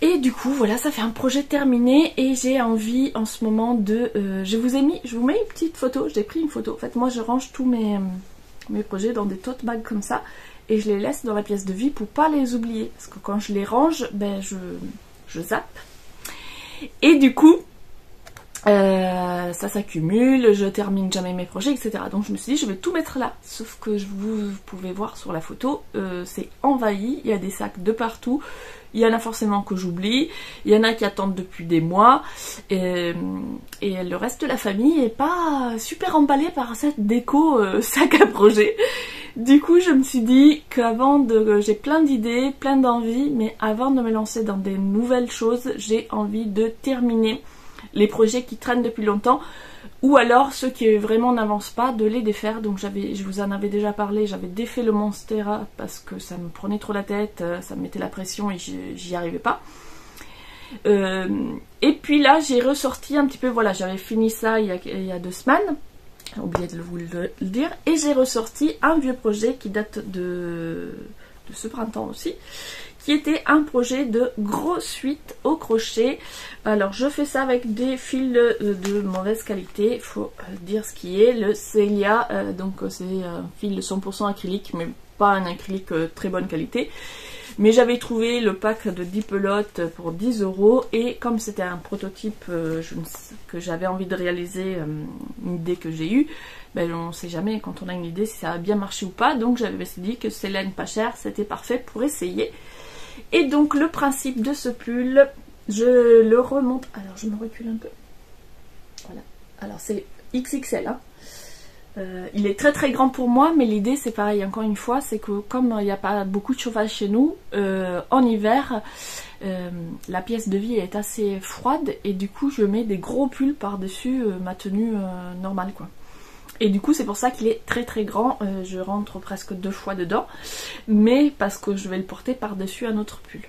Et du coup voilà, ça fait un projet terminé et j'ai envie en ce moment de... je vous mets une petite photo, j'ai pris une photo. En fait moi je range tous mes projets dans des tote bags comme ça et je les laisse dans la pièce de vie pour pas les oublier. Parce que quand je les range, ben je zappe. Et du coup, ça s'accumule, je termine jamais mes projets, etc. Donc je me suis dit je vais tout mettre là. Sauf que vous pouvez voir sur la photo, c'est envahi, il y a des sacs de partout. Il y en a forcément que j'oublie, il y en a qui attendent depuis des mois, et le reste de la famille est pas super emballé par cette déco sac à projet. Du coup je me suis dit j'ai plein d'idées, plein d'envies, mais avant de me lancer dans des nouvelles choses, j'ai envie de terminer les projets qui traînent depuis longtemps, ou alors ceux qui vraiment n'avancent pas, de les défaire. Donc je vous en avais déjà parlé, j'avais défait le Monstera parce que ça me prenait trop la tête, ça me mettait la pression et j'y arrivais pas. Et puis là j'ai ressorti un petit peu, voilà, j'avais fini ça il y a 2 semaines, j'ai oublié de vous le dire, et j'ai ressorti un vieux projet qui date de ce printemps aussi, qui était un projet de grosse suite au crochet. Alors je fais ça avec des fils de mauvaise qualité, il faut dire ce qui est, le Celia, donc c'est un fil de 100% acrylique, mais pas un acrylique très bonne qualité. Mais j'avais trouvé le pack de 10 pelotes pour 10 € et comme c'était un prototype que j'avais envie de réaliser, une idée que j'ai eue, ben on ne sait jamais quand on a une idée si ça a bien marché ou pas, donc j'avais dit que c'est laine pas chère, c'était parfait pour essayer. Et donc le principe de ce pull, je le remonte, alors je me recule un peu, voilà, alors c'est XXL, hein. Il est très très grand pour moi, mais l'idée c'est pareil, encore une fois, c'est que comme il n'y a pas beaucoup de chauffage chez nous, en hiver, la pièce de vie est assez froide et du coup je mets des gros pulls par-dessus ma tenue normale quoi. Et du coup c'est pour ça qu'il est très très grand, je rentre presque 2 fois dedans, mais parce que je vais le porter par-dessus un autre pull.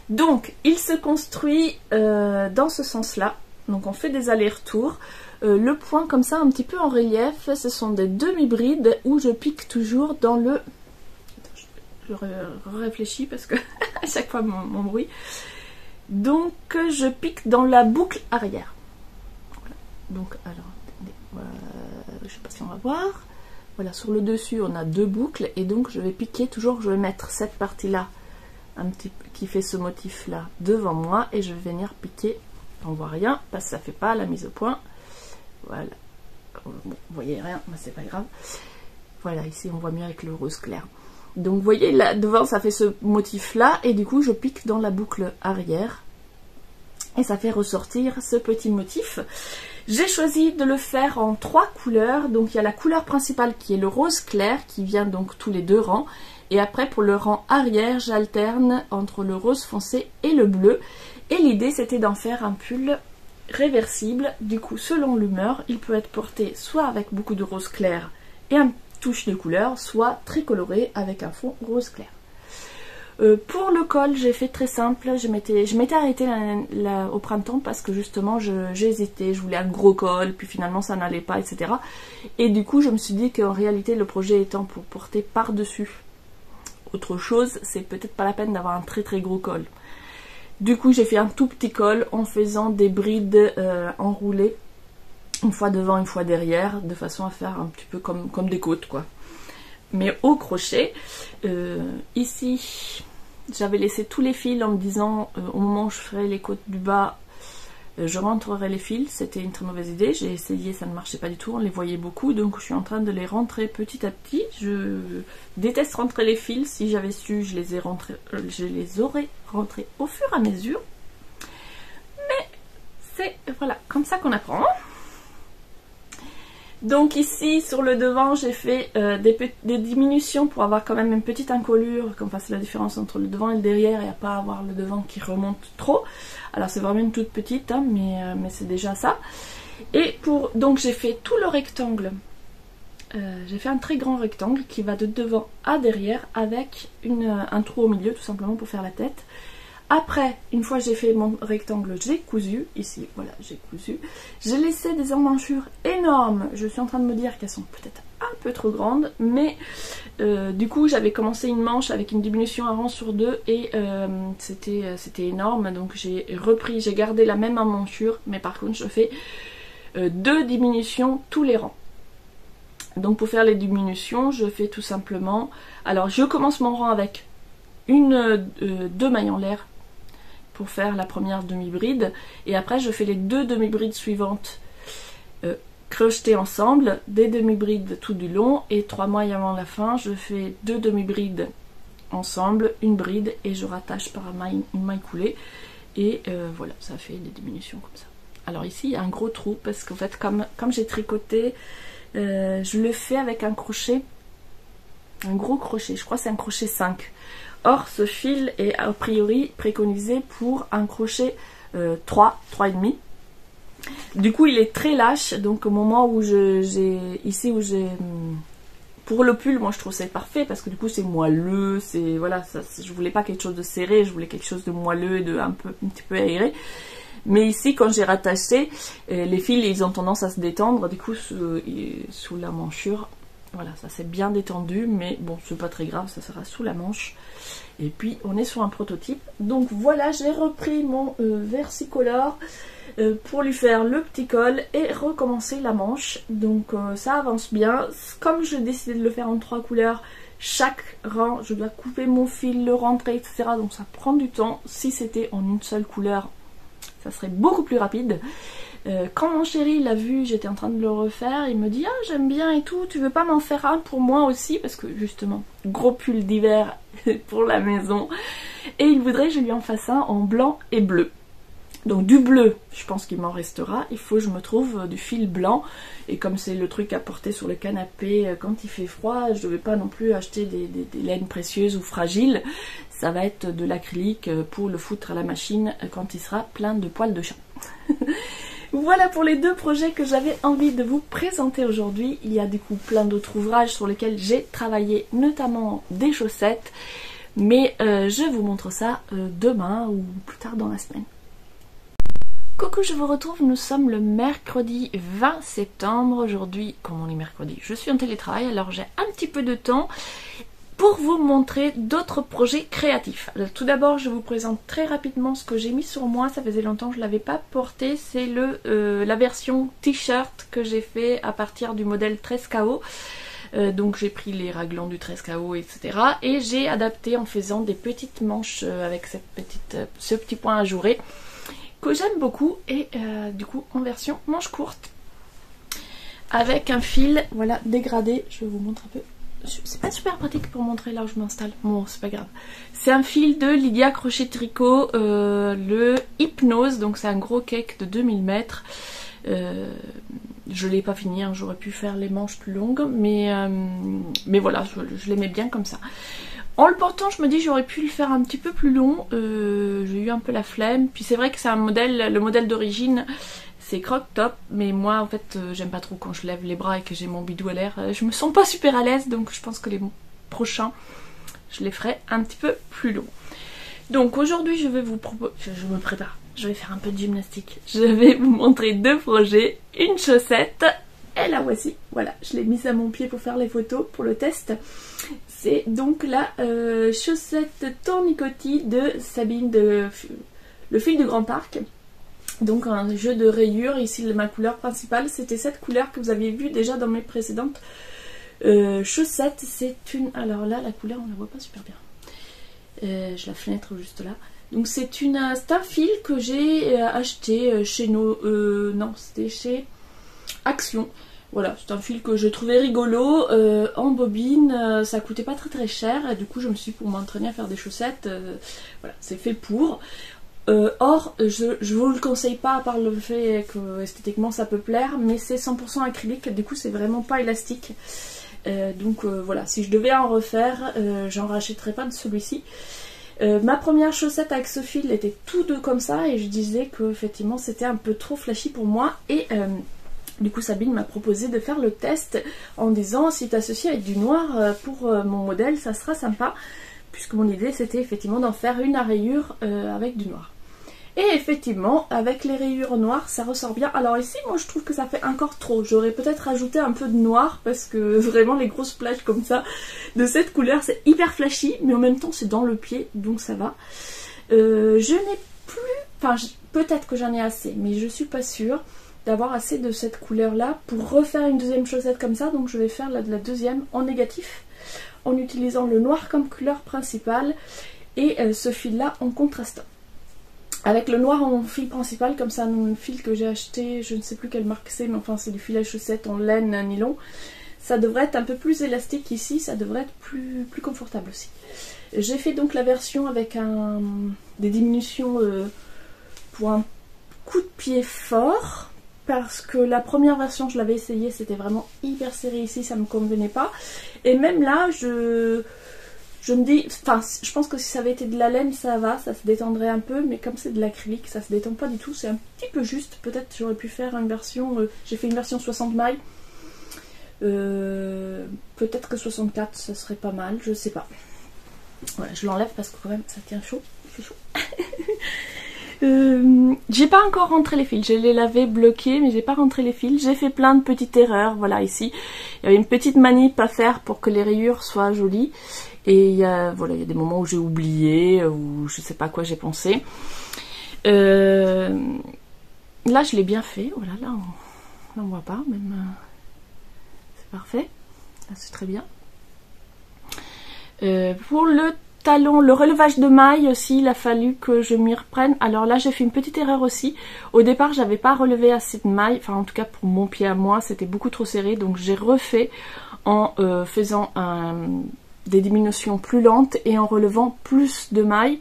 Donc il se construit dans ce sens-là, donc on fait des allers-retours. Le point comme ça un petit peu en relief, ce sont des demi-brides où je pique toujours dans le... Je réfléchis parce que à chaque fois mon bruit. Donc je pique dans la boucle arrière. Voilà. Donc alors, je sais pas si on va voir. Voilà, sur le dessus on a 2 boucles et donc je vais piquer toujours, je vais mettre cette partie-là, un petit qui fait ce motif-là devant moi et je vais venir piquer. On voit rien parce que ça fait pas la mise au point. Voilà, bon, vous voyez rien, mais c'est pas grave. Voilà, ici on voit mieux avec le rose clair. Donc vous voyez là devant ça fait ce motif là et du coup je pique dans la boucle arrière et ça fait ressortir ce petit motif. J'ai choisi de le faire en 3 couleurs, donc il y a la couleur principale qui est le rose clair qui vient donc tous les 2 rangs et après pour le rang arrière j'alterne entre le rose foncé et le bleu et l'idée c'était d'en faire un pull réversible. Du coup selon l'humeur il peut être porté soit avec beaucoup de rose clair et un touche de couleur, soit très coloré avec un fond rose clair. Pour le col j'ai fait très simple, je m'étais arrêtée au printemps parce que justement j'hésitais, je voulais un gros col puis finalement ça n'allait pas etc. Et du coup je me suis dit qu'en réalité le projet étant pour porter par dessus autre chose, c'est peut-être pas la peine d'avoir un très très gros col. Du coup j'ai fait un tout petit col en faisant des brides enroulées, une fois devant, une fois derrière, de façon à faire un petit peu comme des côtes quoi. Mais au crochet, ici j'avais laissé tous les fils en me disant au moment où je ferai les côtes du bas, je rentrerai les fils. C'était une très mauvaise idée, j'ai essayé, ça ne marchait pas du tout, on les voyait beaucoup, donc je suis en train de les rentrer petit à petit. Je déteste rentrer les fils, si j'avais su je les aurais rentrés au fur et à mesure. Mais c'est voilà, comme ça qu'on apprend. Donc ici sur le devant j'ai fait des diminutions pour avoir quand même une petite encolure, qu'on fasse la différence entre le devant et le derrière et à pas avoir le devant qui remonte trop. Alors c'est vraiment une toute petite hein, mais c'est déjà ça. Et donc j'ai fait tout le rectangle, j'ai fait un très grand rectangle qui va de devant à derrière avec un trou au milieu tout simplement pour faire la tête. Après, une fois j'ai fait mon rectangle, j'ai cousu, ici, voilà, j'ai cousu. J'ai laissé des emmanchures énormes, je suis en train de me dire qu'elles sont peut-être un peu trop grandes, mais du coup j'avais commencé une manche avec une diminution 1 rang sur 2 et c'était énorme, donc j'ai gardé la même emmanchure, mais par contre je fais 2 diminutions tous les rangs. Donc pour faire les diminutions, je fais tout simplement, alors je commence mon rang avec 2 mailles en l'air pour faire la première demi-bride et après je fais les 2 demi-brides suivantes crochetées ensemble, des demi-brides tout du long et 3 mailles avant la fin je fais 2 demi-brides ensemble, une bride et je rattache par une maille coulée et voilà, ça fait des diminutions comme ça. Alors ici il y a un gros trou parce qu'en fait comme j'ai tricoté, je le fais avec un crochet, un gros crochet, je crois que c'est un crochet 5. Or ce fil est a priori préconisé pour un crochet 3,5. Du coup il est très lâche, donc au moment où pour le pull, moi je trouve c'est parfait parce que du coup c'est moelleux, c'est voilà, je voulais pas quelque chose de serré, je voulais quelque chose de moelleux et un petit peu aéré. Mais ici quand j'ai rattaché, les fils ils ont tendance à se détendre, du coup sous la manchure. Voilà, ça s'est bien détendu, mais bon, c'est pas très grave, ça sera sous la manche. Et puis, on est sur un prototype. Donc voilà, j'ai repris mon versicolore pour lui faire le petit col et recommencer la manche. Donc ça avance bien. Comme j'ai décidé de le faire en 3 couleurs, chaque rang, je dois couper mon fil, le rentrer, etc. Donc ça prend du temps. Si c'était en une seule couleur, ça serait beaucoup plus rapide. Quand mon chéri l'a vu, j'étais en train de le refaire, il me dit ah j'aime bien et tout, tu veux pas m'en faire un pour moi aussi, parce que justement gros pull d'hiver pour la maison, et il voudrait que je lui en fasse un en blanc et bleu. Donc du bleu, je pense qu'il m'en restera. Il faut que je me trouve du fil blanc. Et comme c'est le truc à porter sur le canapé quand il fait froid, je ne vais pas non plus acheter des laines précieuses ou fragiles. Ça va être de l'acrylique pour le foutre à la machine quand il sera plein de poils de chat. Voilà pour les 2 projets que j'avais envie de vous présenter aujourd'hui. Il y a du coup plein d'autres ouvrages sur lesquels j'ai travaillé, notamment des chaussettes. Mais je vous montre ça demain ou plus tard dans la semaine. Coucou, je vous retrouve, nous sommes le mercredi 20 septembre. Aujourd'hui, comme on est mercredi, je suis en télétravail, alors j'ai un petit peu de temps pour vous montrer d'autres projets créatifs. Alors, tout d'abord, je vous présente très rapidement ce que j'ai mis sur moi. Ça faisait longtemps que je ne l'avais pas porté. C'est la version t-shirt que j'ai fait à partir du modèle 13KO. Donc j'ai pris les raglans du 13KO, etc. Et j'ai adapté en faisant des petites manches avec ce petit point ajouré que j'aime beaucoup. Et du coup en version manche courte. Avec un fil, voilà, dégradé. Je vous montre un peu. C'est pas super pratique pour montrer là où je m'installe. Bon, c'est pas grave. C'est un fil de Lydia Crochet Tricot, le Hypnose. Donc c'est un gros cake de 2000 mètres. Je l'ai pas fini, hein, j'aurais pu faire les manches plus longues. Mais voilà, je l'aimais bien comme ça. En le portant, je me dis j'aurais pu le faire un petit peu plus long. J'ai eu un peu la flemme. Puis c'est vrai que c'est un modèle, le modèle d'origine. C'est croc top, mais moi en fait j'aime pas trop quand je lève les bras et que j'ai mon bidou à l'air. Je me sens pas super à l'aise, donc je pense que les prochains, je les ferai un petit peu plus longs. Donc aujourd'hui je vais vous proposer, je me prépare, je vais faire un peu de gymnastique. Je vais vous montrer 2 projets, une chaussette, et la voici. Voilà, je l'ai mise à mon pied pour faire les photos, pour le test. C'est donc la chaussette Tournicotti de Sabine de Le Fil du Grand Parc. Donc un jeu de rayures, ici ma couleur principale, c'était cette couleur que vous aviez vue déjà dans mes précédentes chaussettes. C'est une... Alors là, la couleur, on la voit pas super bien. Je la fenêtre juste là. Donc c'est un fil que j'ai acheté chez nos... non, c'était chez Action. Voilà, c'est un fil que je trouvais rigolo, en bobine, ça coûtait pas très cher. Et du coup, je me suis dit, pour m'entraîner à faire des chaussettes, voilà, c'est fait pour... or, je vous le conseille pas, à part le fait que esthétiquement ça peut plaire, mais c'est 100% acrylique, du coup c'est vraiment pas élastique. Donc voilà, si je devais en refaire, j'en rachèterais pas de celui-ci. Ma première chaussette avec ce fil était tout doux comme ça, et je disais que effectivement c'était un peu trop flashy pour moi. Et du coup Sabine m'a proposé de faire le test en disant, si tu associes avec du noir pour mon modèle, ça sera sympa. Puisque mon idée c'était effectivement d'en faire une à rayures avec du noir. Et effectivement, avec les rayures noires, ça ressort bien. Alors ici, moi je trouve que ça fait encore trop. J'aurais peut-être rajouté un peu de noir, parce que vraiment les grosses plages comme ça, de cette couleur, c'est hyper flashy, mais en même temps c'est dans le pied, donc ça va. Je n'ai plus, enfin peut-être que j'en ai assez, mais je suis pas sûre d'avoir assez de cette couleur-là pour refaire une deuxième chaussette comme ça. Donc je vais faire la deuxième en négatif, en utilisant le noir comme couleur principale et ce fil là en contrastant. Avec le noir en fil principal, comme ça, un fil que j'ai acheté, je ne sais plus quelle marque c'est, mais enfin c'est du fil à chaussettes en laine, nylon. Ça devrait être un peu plus élastique ici, ça devrait être plus confortable aussi. J'ai fait donc la version avec des diminutions pour un coup de pied fort. Parce que la première version, je l'avais essayé, c'était vraiment hyper serré ici, ça me convenait pas. Et même là, je me dis, enfin, je pense que si ça avait été de la laine, ça va, ça se détendrait un peu. Mais comme c'est de l'acrylique, ça se détend pas du tout, c'est un petit peu juste. Peut-être j'aurais pu faire une version, j'ai fait une version 60 mailles. Peut-être que 64, ça serait pas mal, je sais pas. Voilà, je l'enlève parce que quand même, ça tient chaud, c'est chaud. J'ai pas encore rentré les fils, je les l'avais bloqués mais j'ai pas rentré les fils, j'ai fait plein de petites erreurs, voilà ici il y avait une petite manip à faire pour que les rayures soient jolies et il y a des moments où j'ai oublié ou je sais pas quoi j'ai pensé. Là je l'ai bien fait, voilà, là on voit pas même, c'est parfait, là c'est très bien. Pour le talon, le relevage de maille aussi, il a fallu que je m'y reprenne. Alors là j'ai fait une petite erreur aussi. Au départ j'avais pas relevé assez de mailles, enfin en tout cas pour mon pied à moi c'était beaucoup trop serré, donc j'ai refait en faisant des diminutions plus lentes et en relevant plus de mailles.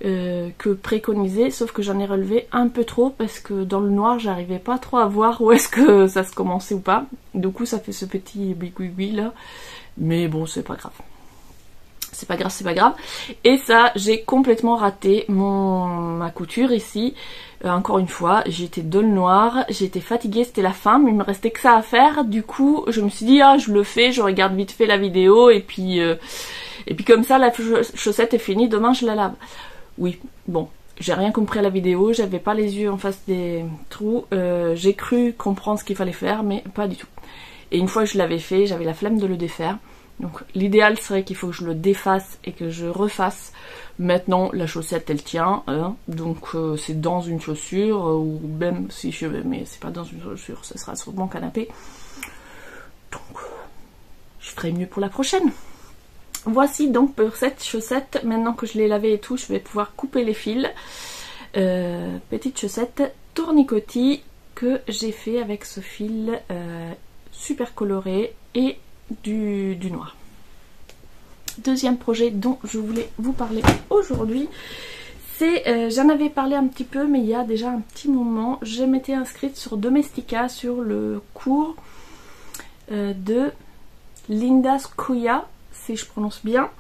que préconisé, sauf que j'en ai relevé un peu trop parce que dans le noir j'arrivais pas trop à voir où est-ce que ça se commençait ou pas. Du coup ça fait ce petit bigui là, mais bon c'est pas grave. C'est pas grave, c'est pas grave. Et ça, j'ai complètement raté ma couture ici. Encore une fois, j'étais dans le noir, j'étais fatiguée, c'était la fin, mais il me restait que ça à faire. Du coup, je me suis dit, ah, je le fais, je regarde vite fait la vidéo, et puis comme ça, la chaussette est finie, demain je la lave. Oui, bon, j'ai rien compris à la vidéo, j'avais pas les yeux en face des trous. J'ai cru comprendre ce qu'il fallait faire, mais pas du tout. Et une fois que je l'avais fait, j'avais la flemme de le défaire. Donc l'idéal serait qu'il faut que je le défasse et que je refasse. Maintenant la chaussette elle tient, hein, donc c'est dans une chaussure, ou même si je mais c'est pas dans une chaussure, ce sera sur mon canapé. Donc je ferai mieux pour la prochaine. Voici donc pour cette chaussette, maintenant que je l'ai lavée et tout, je vais pouvoir couper les fils. Petite chaussette tournicotis que j'ai fait avec ce fil super coloré et du noir. Deuxième projet dont je voulais vous parler aujourd'hui, c'est, j'en avais parlé un petit peu mais il y a déjà un petit moment, je m'étais inscrite sur Domestika, sur le cours de Linda Scoia, si je prononce bien,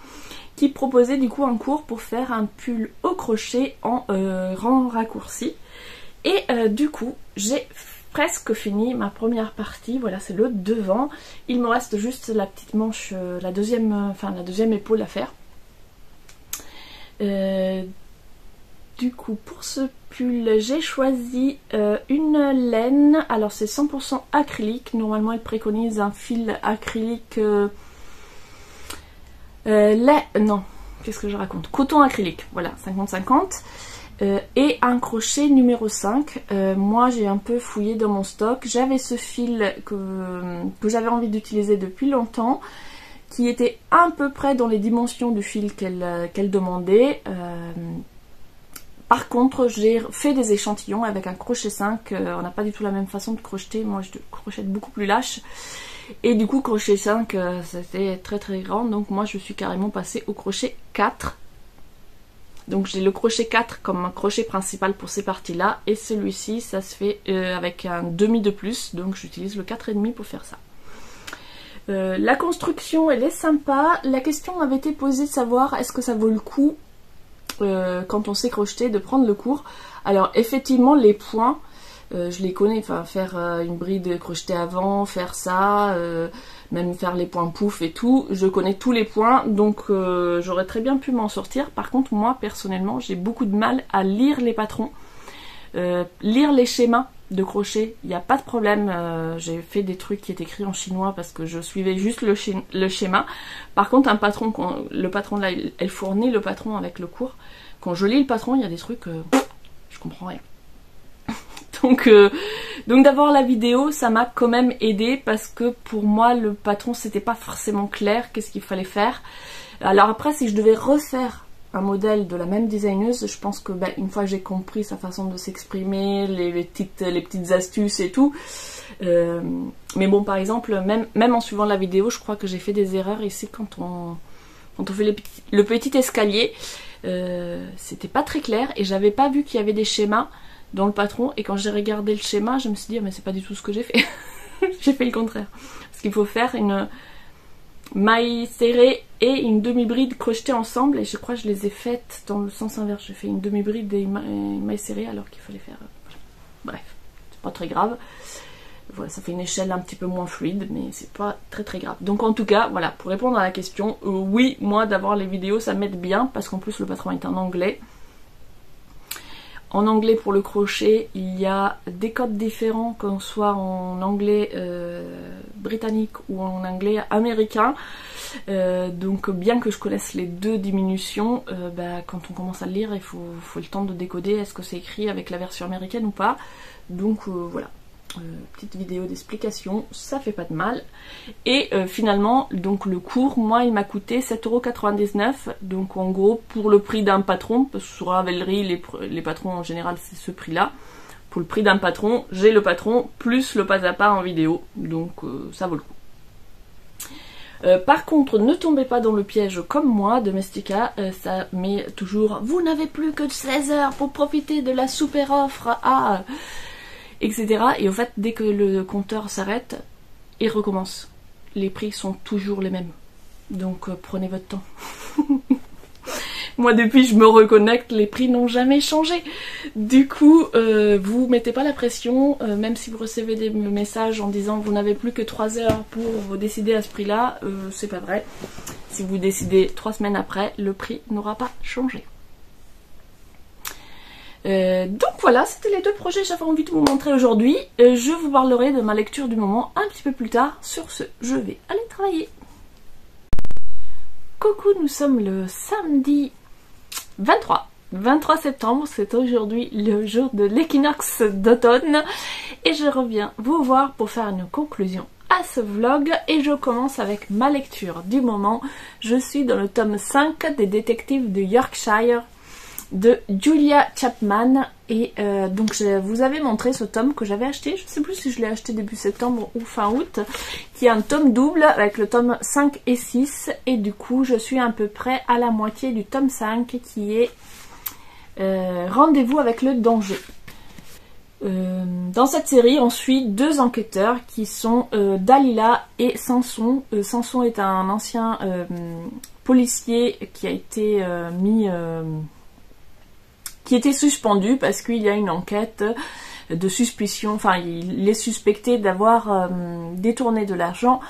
qui proposait du coup un cours pour faire un pull au crochet en rang raccourci. Et du coup j'ai presque fini ma première partie, voilà c'est le devant, il me reste juste la petite manche, la deuxième épaule à faire. Du coup pour ce pull j'ai choisi une laine, alors c'est 100% acrylique, normalement il préconise un fil acrylique, non, qu'est-ce que je raconte, coton acrylique, voilà 50-50. Et un crochet numéro 5. Moi j'ai un peu fouillé dans mon stock, j'avais ce fil que j'avais envie d'utiliser depuis longtemps, qui était à peu près dans les dimensions du fil qu'elle demandait. Par contre j'ai fait des échantillons avec un crochet 5, on n'a pas du tout la même façon de crocheter, moi je crochette beaucoup plus lâche. Et du coup crochet 5 c'était très très grand, donc moi je suis carrément passée au crochet 4. Donc j'ai le crochet 4 comme un crochet principal pour ces parties là, et celui-ci ça se fait avec un demi de plus, donc j'utilise le 4,5 pour faire ça. La construction elle est sympa, la question avait été posée de savoir est-ce que ça vaut le coup quand on sait crocheter de prendre le cours. Alors effectivement les points, je les connais, enfin faire une bride crochetée avant, faire ça, même faire les points pouf et tout, je connais tous les points, donc j'aurais très bien pu m'en sortir. Par contre moi personnellement j'ai beaucoup de mal à lire les patrons, lire les schémas de crochet, il n'y a pas de problème, j'ai fait des trucs qui étaient écrits en chinois parce que je suivais juste le schéma. Par contre un patron, le patron là elle fournit le patron avec le cours, quand je lis le patron il y a des trucs, je comprends rien. Donc d'avoir la vidéo ça m'a quand même aidé, parce que pour moi le patron c'était pas forcément clair, qu'est-ce qu'il fallait faire. Alors après si je devais refaire un modèle de la même designeuse, je pense que une fois que j'ai compris sa façon de s'exprimer, les petites astuces et tout, mais bon par exemple même en suivant la vidéo je crois que j'ai fait des erreurs ici quand on fait le petit escalier, c'était pas très clair et j'avais pas vu qu'il y avait des schémas dans le patron, et quand j'ai regardé le schéma je me suis dit oh, mais c'est pas du tout ce que j'ai fait. J'ai fait le contraire, parce qu'il faut faire une maille serrée et une demi-bride crochetée ensemble, et je crois que je les ai faites dans le sens inverse, j'ai fait une demi-bride et une maille serrée alors qu'il fallait faire bref, c'est pas très grave. Voilà, ça fait une échelle un petit peu moins fluide, mais c'est pas très très grave. Donc en tout cas, voilà, pour répondre à la question, oui, moi d'avoir les vidéos ça m'aide bien, parce qu'en plus le patron est en anglais. En anglais pour le crochet, il y a des codes différents, qu'on soit en anglais britannique ou en anglais américain. Donc bien que je connaisse les deux diminutions, quand on commence à le lire, il faut le temps de décoder, est-ce que c'est écrit avec la version américaine ou pas. Donc voilà. Petite vidéo d'explication, ça fait pas de mal. Et finalement, donc le cours, moi il m'a coûté 7,99 €, donc en gros pour le prix d'un patron, parce que sur Ravelry les patrons en général c'est ce prix là. Pour le prix d'un patron, j'ai le patron plus le pas à pas en vidéo, donc ça vaut le coup. Par contre, ne tombez pas dans le piège comme moi, Domestika, ça met toujours « Vous n'avez plus que 16 heures pour profiter de la super offre à... » etc. Et au fait, dès que le compteur s'arrête, il recommence. Les prix sont toujours les mêmes. Donc prenez votre temps. Moi depuis je me reconnecte, les prix n'ont jamais changé. Du coup, vous mettez pas la pression, même si vous recevez des messages en disant vous n'avez plus que 3 heures pour vous décider à ce prix-là, c'est pas vrai. Si vous décidez 3 semaines après, le prix n'aura pas changé. Donc voilà, c'était les 2 projets que j'avais envie de vous montrer aujourd'hui. Je vous parlerai de ma lecture du moment un petit peu plus tard. Sur ce, je vais aller travailler. Coucou, nous sommes le samedi 23 septembre, c'est aujourd'hui le jour de l'équinoxe d'automne et je reviens vous voir pour faire une conclusion à ce vlog et je commence avec ma lecture du moment. Je suis dans le tome 5 des détectives de Yorkshire de Julia Chapman et donc je vous avais montré ce tome que j'avais acheté, je ne sais plus si je l'ai acheté début septembre ou fin août, qui est un tome double avec le tome 5 et 6 et du coup je suis à peu près à la moitié du tome 5 qui est Rendez-vous avec le danger. Dans cette série on suit 2 enquêteurs qui sont Dalila et Samson. Samson est un ancien policier qui a été qui était suspendu parce qu'il y a une enquête de suspicion, enfin il est suspecté d'avoir détourné de l'argent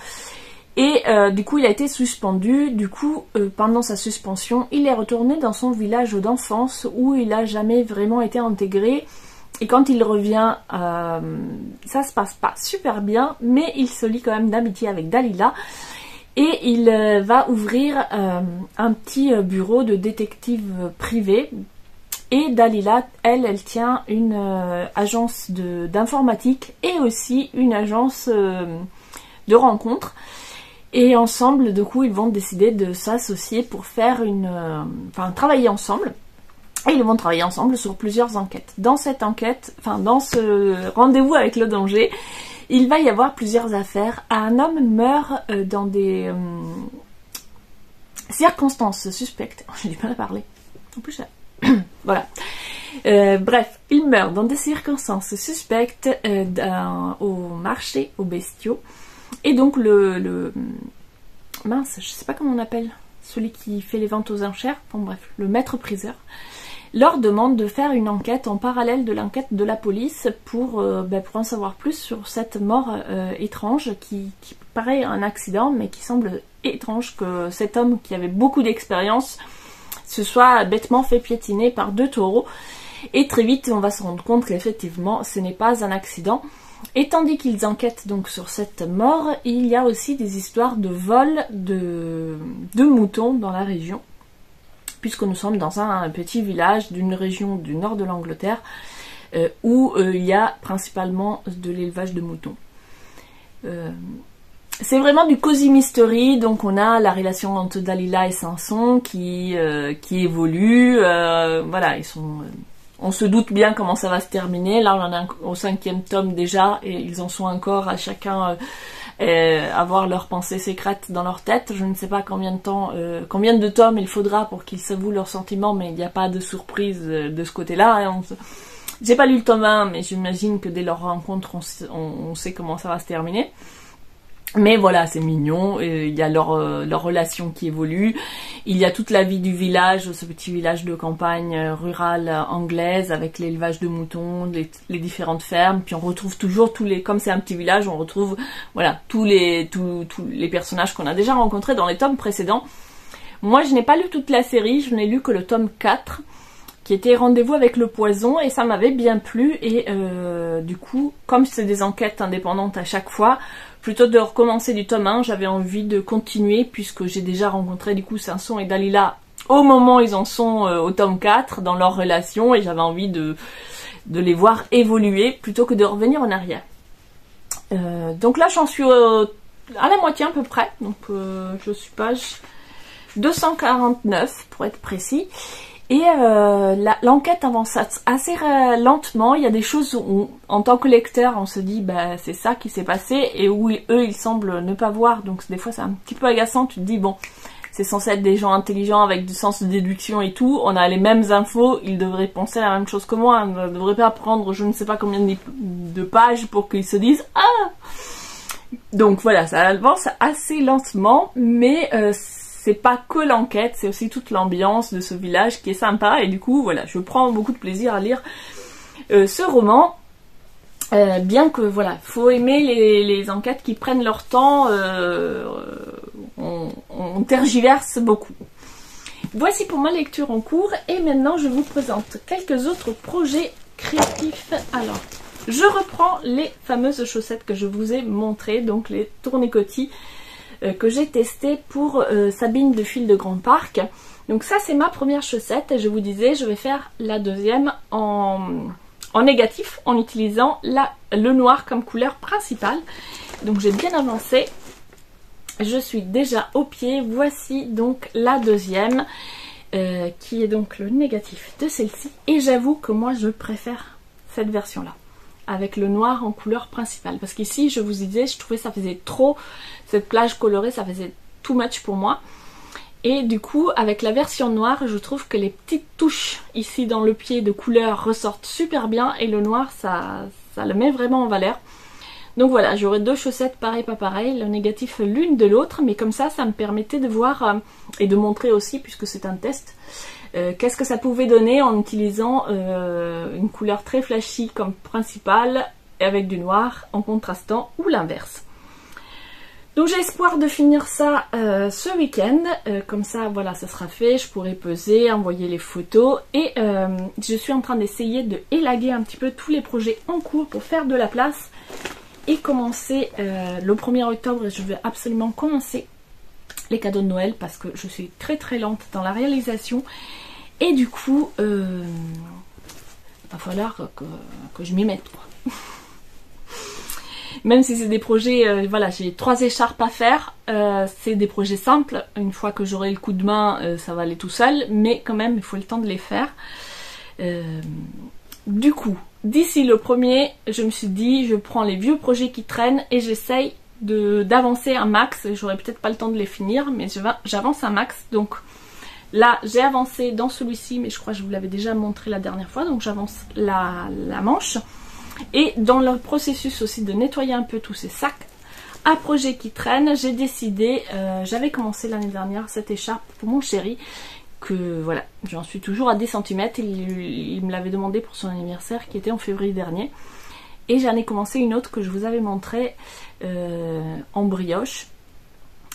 et du coup il a été suspendu. Du coup pendant sa suspension il est retourné dans son village d'enfance où il n'a jamais vraiment été intégré et quand il revient ça se passe pas super bien mais il se lie quand même d'amitié avec Dalila. Et il va ouvrir un petit bureau de détective privé. Et Dalila, elle tient une agence d'informatique et aussi une agence de rencontres. Et ensemble, du coup, ils vont décider de s'associer pour faire travailler ensemble. Et ils vont travailler ensemble sur plusieurs enquêtes. Dans cette enquête, dans ce rendez-vous avec le danger, il va y avoir plusieurs affaires. Un homme meurt dans des circonstances suspectes. J'ai du mal à parler. En plus, voilà. Bref, il meurt dans des circonstances suspectes au marché aux bestiaux. Et donc mince, je sais pas comment on appelle, celui qui fait les ventes aux enchères, bon bref, le maître-priseur, leur demande de faire une enquête en parallèle de l'enquête de la police pour en savoir plus sur cette mort étrange qui paraît un accident mais qui semble étrange que cet homme qui avait beaucoup d'expérience se soit bêtement fait piétiner par 2 taureaux. Et très vite on va se rendre compte qu'effectivement ce n'est pas un accident. Et tandis qu'ils enquêtent donc sur cette mort, il y a aussi des histoires de vol de moutons dans la région, puisque nous sommes dans un petit village d'une région du nord de l'Angleterre où il y a principalement de l'élevage de moutons. C'est vraiment du cozy mystery, donc on a la relation entre Dalila et Samson qui évolue, voilà, on se doute bien comment ça va se terminer. Là on en est au 5e tome déjà et ils en sont encore à chacun avoir leurs pensées secrètes dans leur tête. Je ne sais pas combien de tomes il faudra pour qu'ils s'avouent leurs sentiments, mais il n'y a pas de surprise de ce côté-là. J'ai pas lu le tome 1, mais j'imagine que dès leur rencontre on sait comment ça va se terminer. Mais voilà, c'est mignon, il y a leur relation qui évolue, il y a toute la vie du village, ce petit village de campagne rurale anglaise avec l'élevage de moutons, les différentes fermes, puis on retrouve toujours comme c'est un petit village, on retrouve voilà tous les personnages qu'on a déjà rencontrés dans les tomes précédents. Moi je n'ai pas lu toute la série, je n'ai lu que le tome 4 qui était Rendez-vous avec le poison et ça m'avait bien plu et du coup comme c'est des enquêtes indépendantes à chaque fois, plutôt de recommencer du tome 1, j'avais envie de continuer puisque j'ai déjà rencontré du coup Samson et Dalila au moment où ils en sont au tome 4 dans leur relation et j'avais envie de les voir évoluer plutôt que de revenir en arrière. Donc là j'en suis à la moitié à peu près, donc je suis page 249 pour être précis. Et l'enquête avance assez lentement. Il y a des choses où, en tant que lecteur, on se dit bah c'est ça qui s'est passé, et où eux ils semblent ne pas voir. Donc des fois c'est un petit peu agaçant. Tu te dis bon, c'est censé être des gens intelligents avec du sens de déduction et tout. On a les mêmes infos, ils devraient penser la même chose que moi. On ne devrait pas prendre je ne sais pas combien de pages pour qu'ils se disent ah. Donc voilà, ça avance assez lentement, mais c'est pas que l'enquête, c'est aussi toute l'ambiance de ce village qui est sympa, et du coup voilà, je prends beaucoup de plaisir à lire ce roman, bien que voilà, faut aimer les enquêtes qui prennent leur temps, on tergiverse beaucoup. Voici pour ma lecture en cours, et maintenant je vous présente quelques autres projets créatifs. Alors, je reprends les fameuses chaussettes que je vous ai montrées, donc les tournicotis que j'ai testé pour Sabine de Fil de Grand Parc. Donc ça c'est ma première chaussette, et je vous disais je vais faire la deuxième en négatif en utilisant le noir comme couleur principale. Donc j'ai bien avancé, je suis déjà au pied. Voici donc la deuxième qui est donc le négatif de celle-ci, et j'avoue que moi je préfère cette version là avec le noir en couleur principale, parce qu'ici je vous disais je trouvais ça faisait trop, cette plage colorée ça faisait too much pour moi, et du coup avec la version noire je trouve que les petites touches ici dans le pied de couleur ressortent super bien, et le noir ça le met vraiment en valeur. Donc voilà, j'aurai deux chaussettes pareil pas pareil, le négatif l'une de l'autre, mais comme ça me permettait de voir et de montrer aussi, puisque c'est un test, qu'est-ce que ça pouvait donner en utilisant une couleur très flashy comme principale et avec du noir en contrastant, ou l'inverse. Donc j'ai espoir de finir ça ce week-end, comme ça voilà ça sera fait, je pourrai peser, envoyer les photos, et je suis en train d'essayer de élaguer un petit peu tous les projets en cours pour faire de la place et commencer le 1er octobre, je vais absolument commencer les cadeaux de Noël parce que je suis très très lente dans la réalisation, et du coup va falloir que je m'y mette quoi. Même si c'est des projets, voilà, j'ai 3 écharpes à faire, c'est des projets simples, une fois que j'aurai le coup de main ça va aller tout seul, mais quand même il faut le temps de les faire. Du coup, d'ici le 1er, je me suis dit je prends les vieux projets qui traînent et j'essaye d'avancer un max. J'aurai peut-être pas le temps de les finir, mais j'avance un max. Donc là j'ai avancé dans celui-ci, mais je crois que je vous l'avais déjà montré la dernière fois, donc j'avance la manche. Et dans le processus aussi de nettoyer un peu tous ces sacs à projets qui traînent, j'ai décidé, j'avais commencé l'année dernière cette écharpe pour mon chéri, que voilà, j'en suis toujours à 10 cm, il me l'avait demandé pour son anniversaire qui était en février dernier, et j'en ai commencé une autre que je vous avais montré en brioche,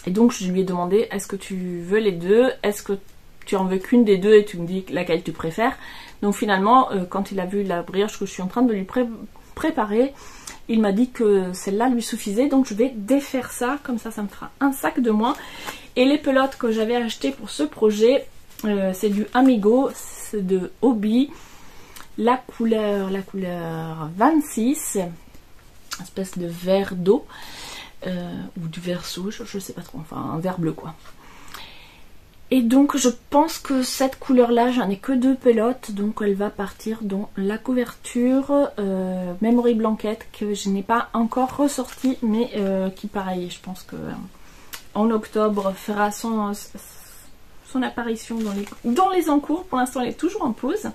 et donc je lui ai demandé est-ce que tu veux les deux, est-ce que tu en veux qu'une des deux, et tu me dis laquelle tu préfères. Donc finalement quand il a vu la brioche que je suis en train de lui préparer, il m'a dit que celle-là lui suffisait, donc je vais défaire ça, comme ça me fera un sac de moins. Et les pelotes que j'avais achetées pour ce projet, c'est du Amigo, c'est de Hobby, la couleur 26, espèce de vert d'eau, ou du vert sauge, je sais pas trop, enfin un vert bleu quoi. Et donc je pense que cette couleur là, j'en ai que 2 pelotes, donc elle va partir dans la couverture Memory Blanket, que je n'ai pas encore ressorti, mais qui pareil, je pense que en octobre fera son apparition dans les encours. Pour l'instant elle est toujours en pause.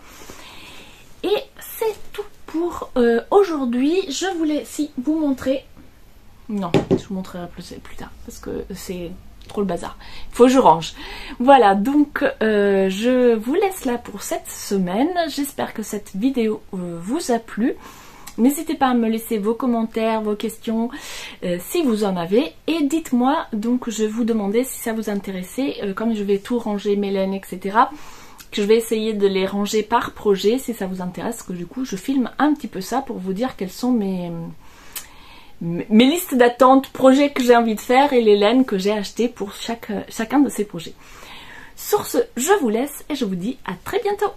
Et c'est tout pour aujourd'hui. Je voulais vous montrer, non je vous montrerai plus tard parce que c'est trop le bazar, il faut que je range. Voilà, donc je vous laisse là pour cette semaine. J'espère que cette vidéo vous a plu. N'hésitez pas à me laisser vos commentaires, vos questions si vous en avez, et dites-moi, donc je vous demandais si ça vous intéressait, comme je vais tout ranger, mes laines, etc., que je vais essayer de les ranger par projet, si ça vous intéresse, que du coup je filme un petit peu ça pour vous dire quelles sont mes listes d'attente, projets que j'ai envie de faire, et les laines que j'ai achetées pour chacun de ces projets. Sur ce, je vous laisse et je vous dis à très bientôt.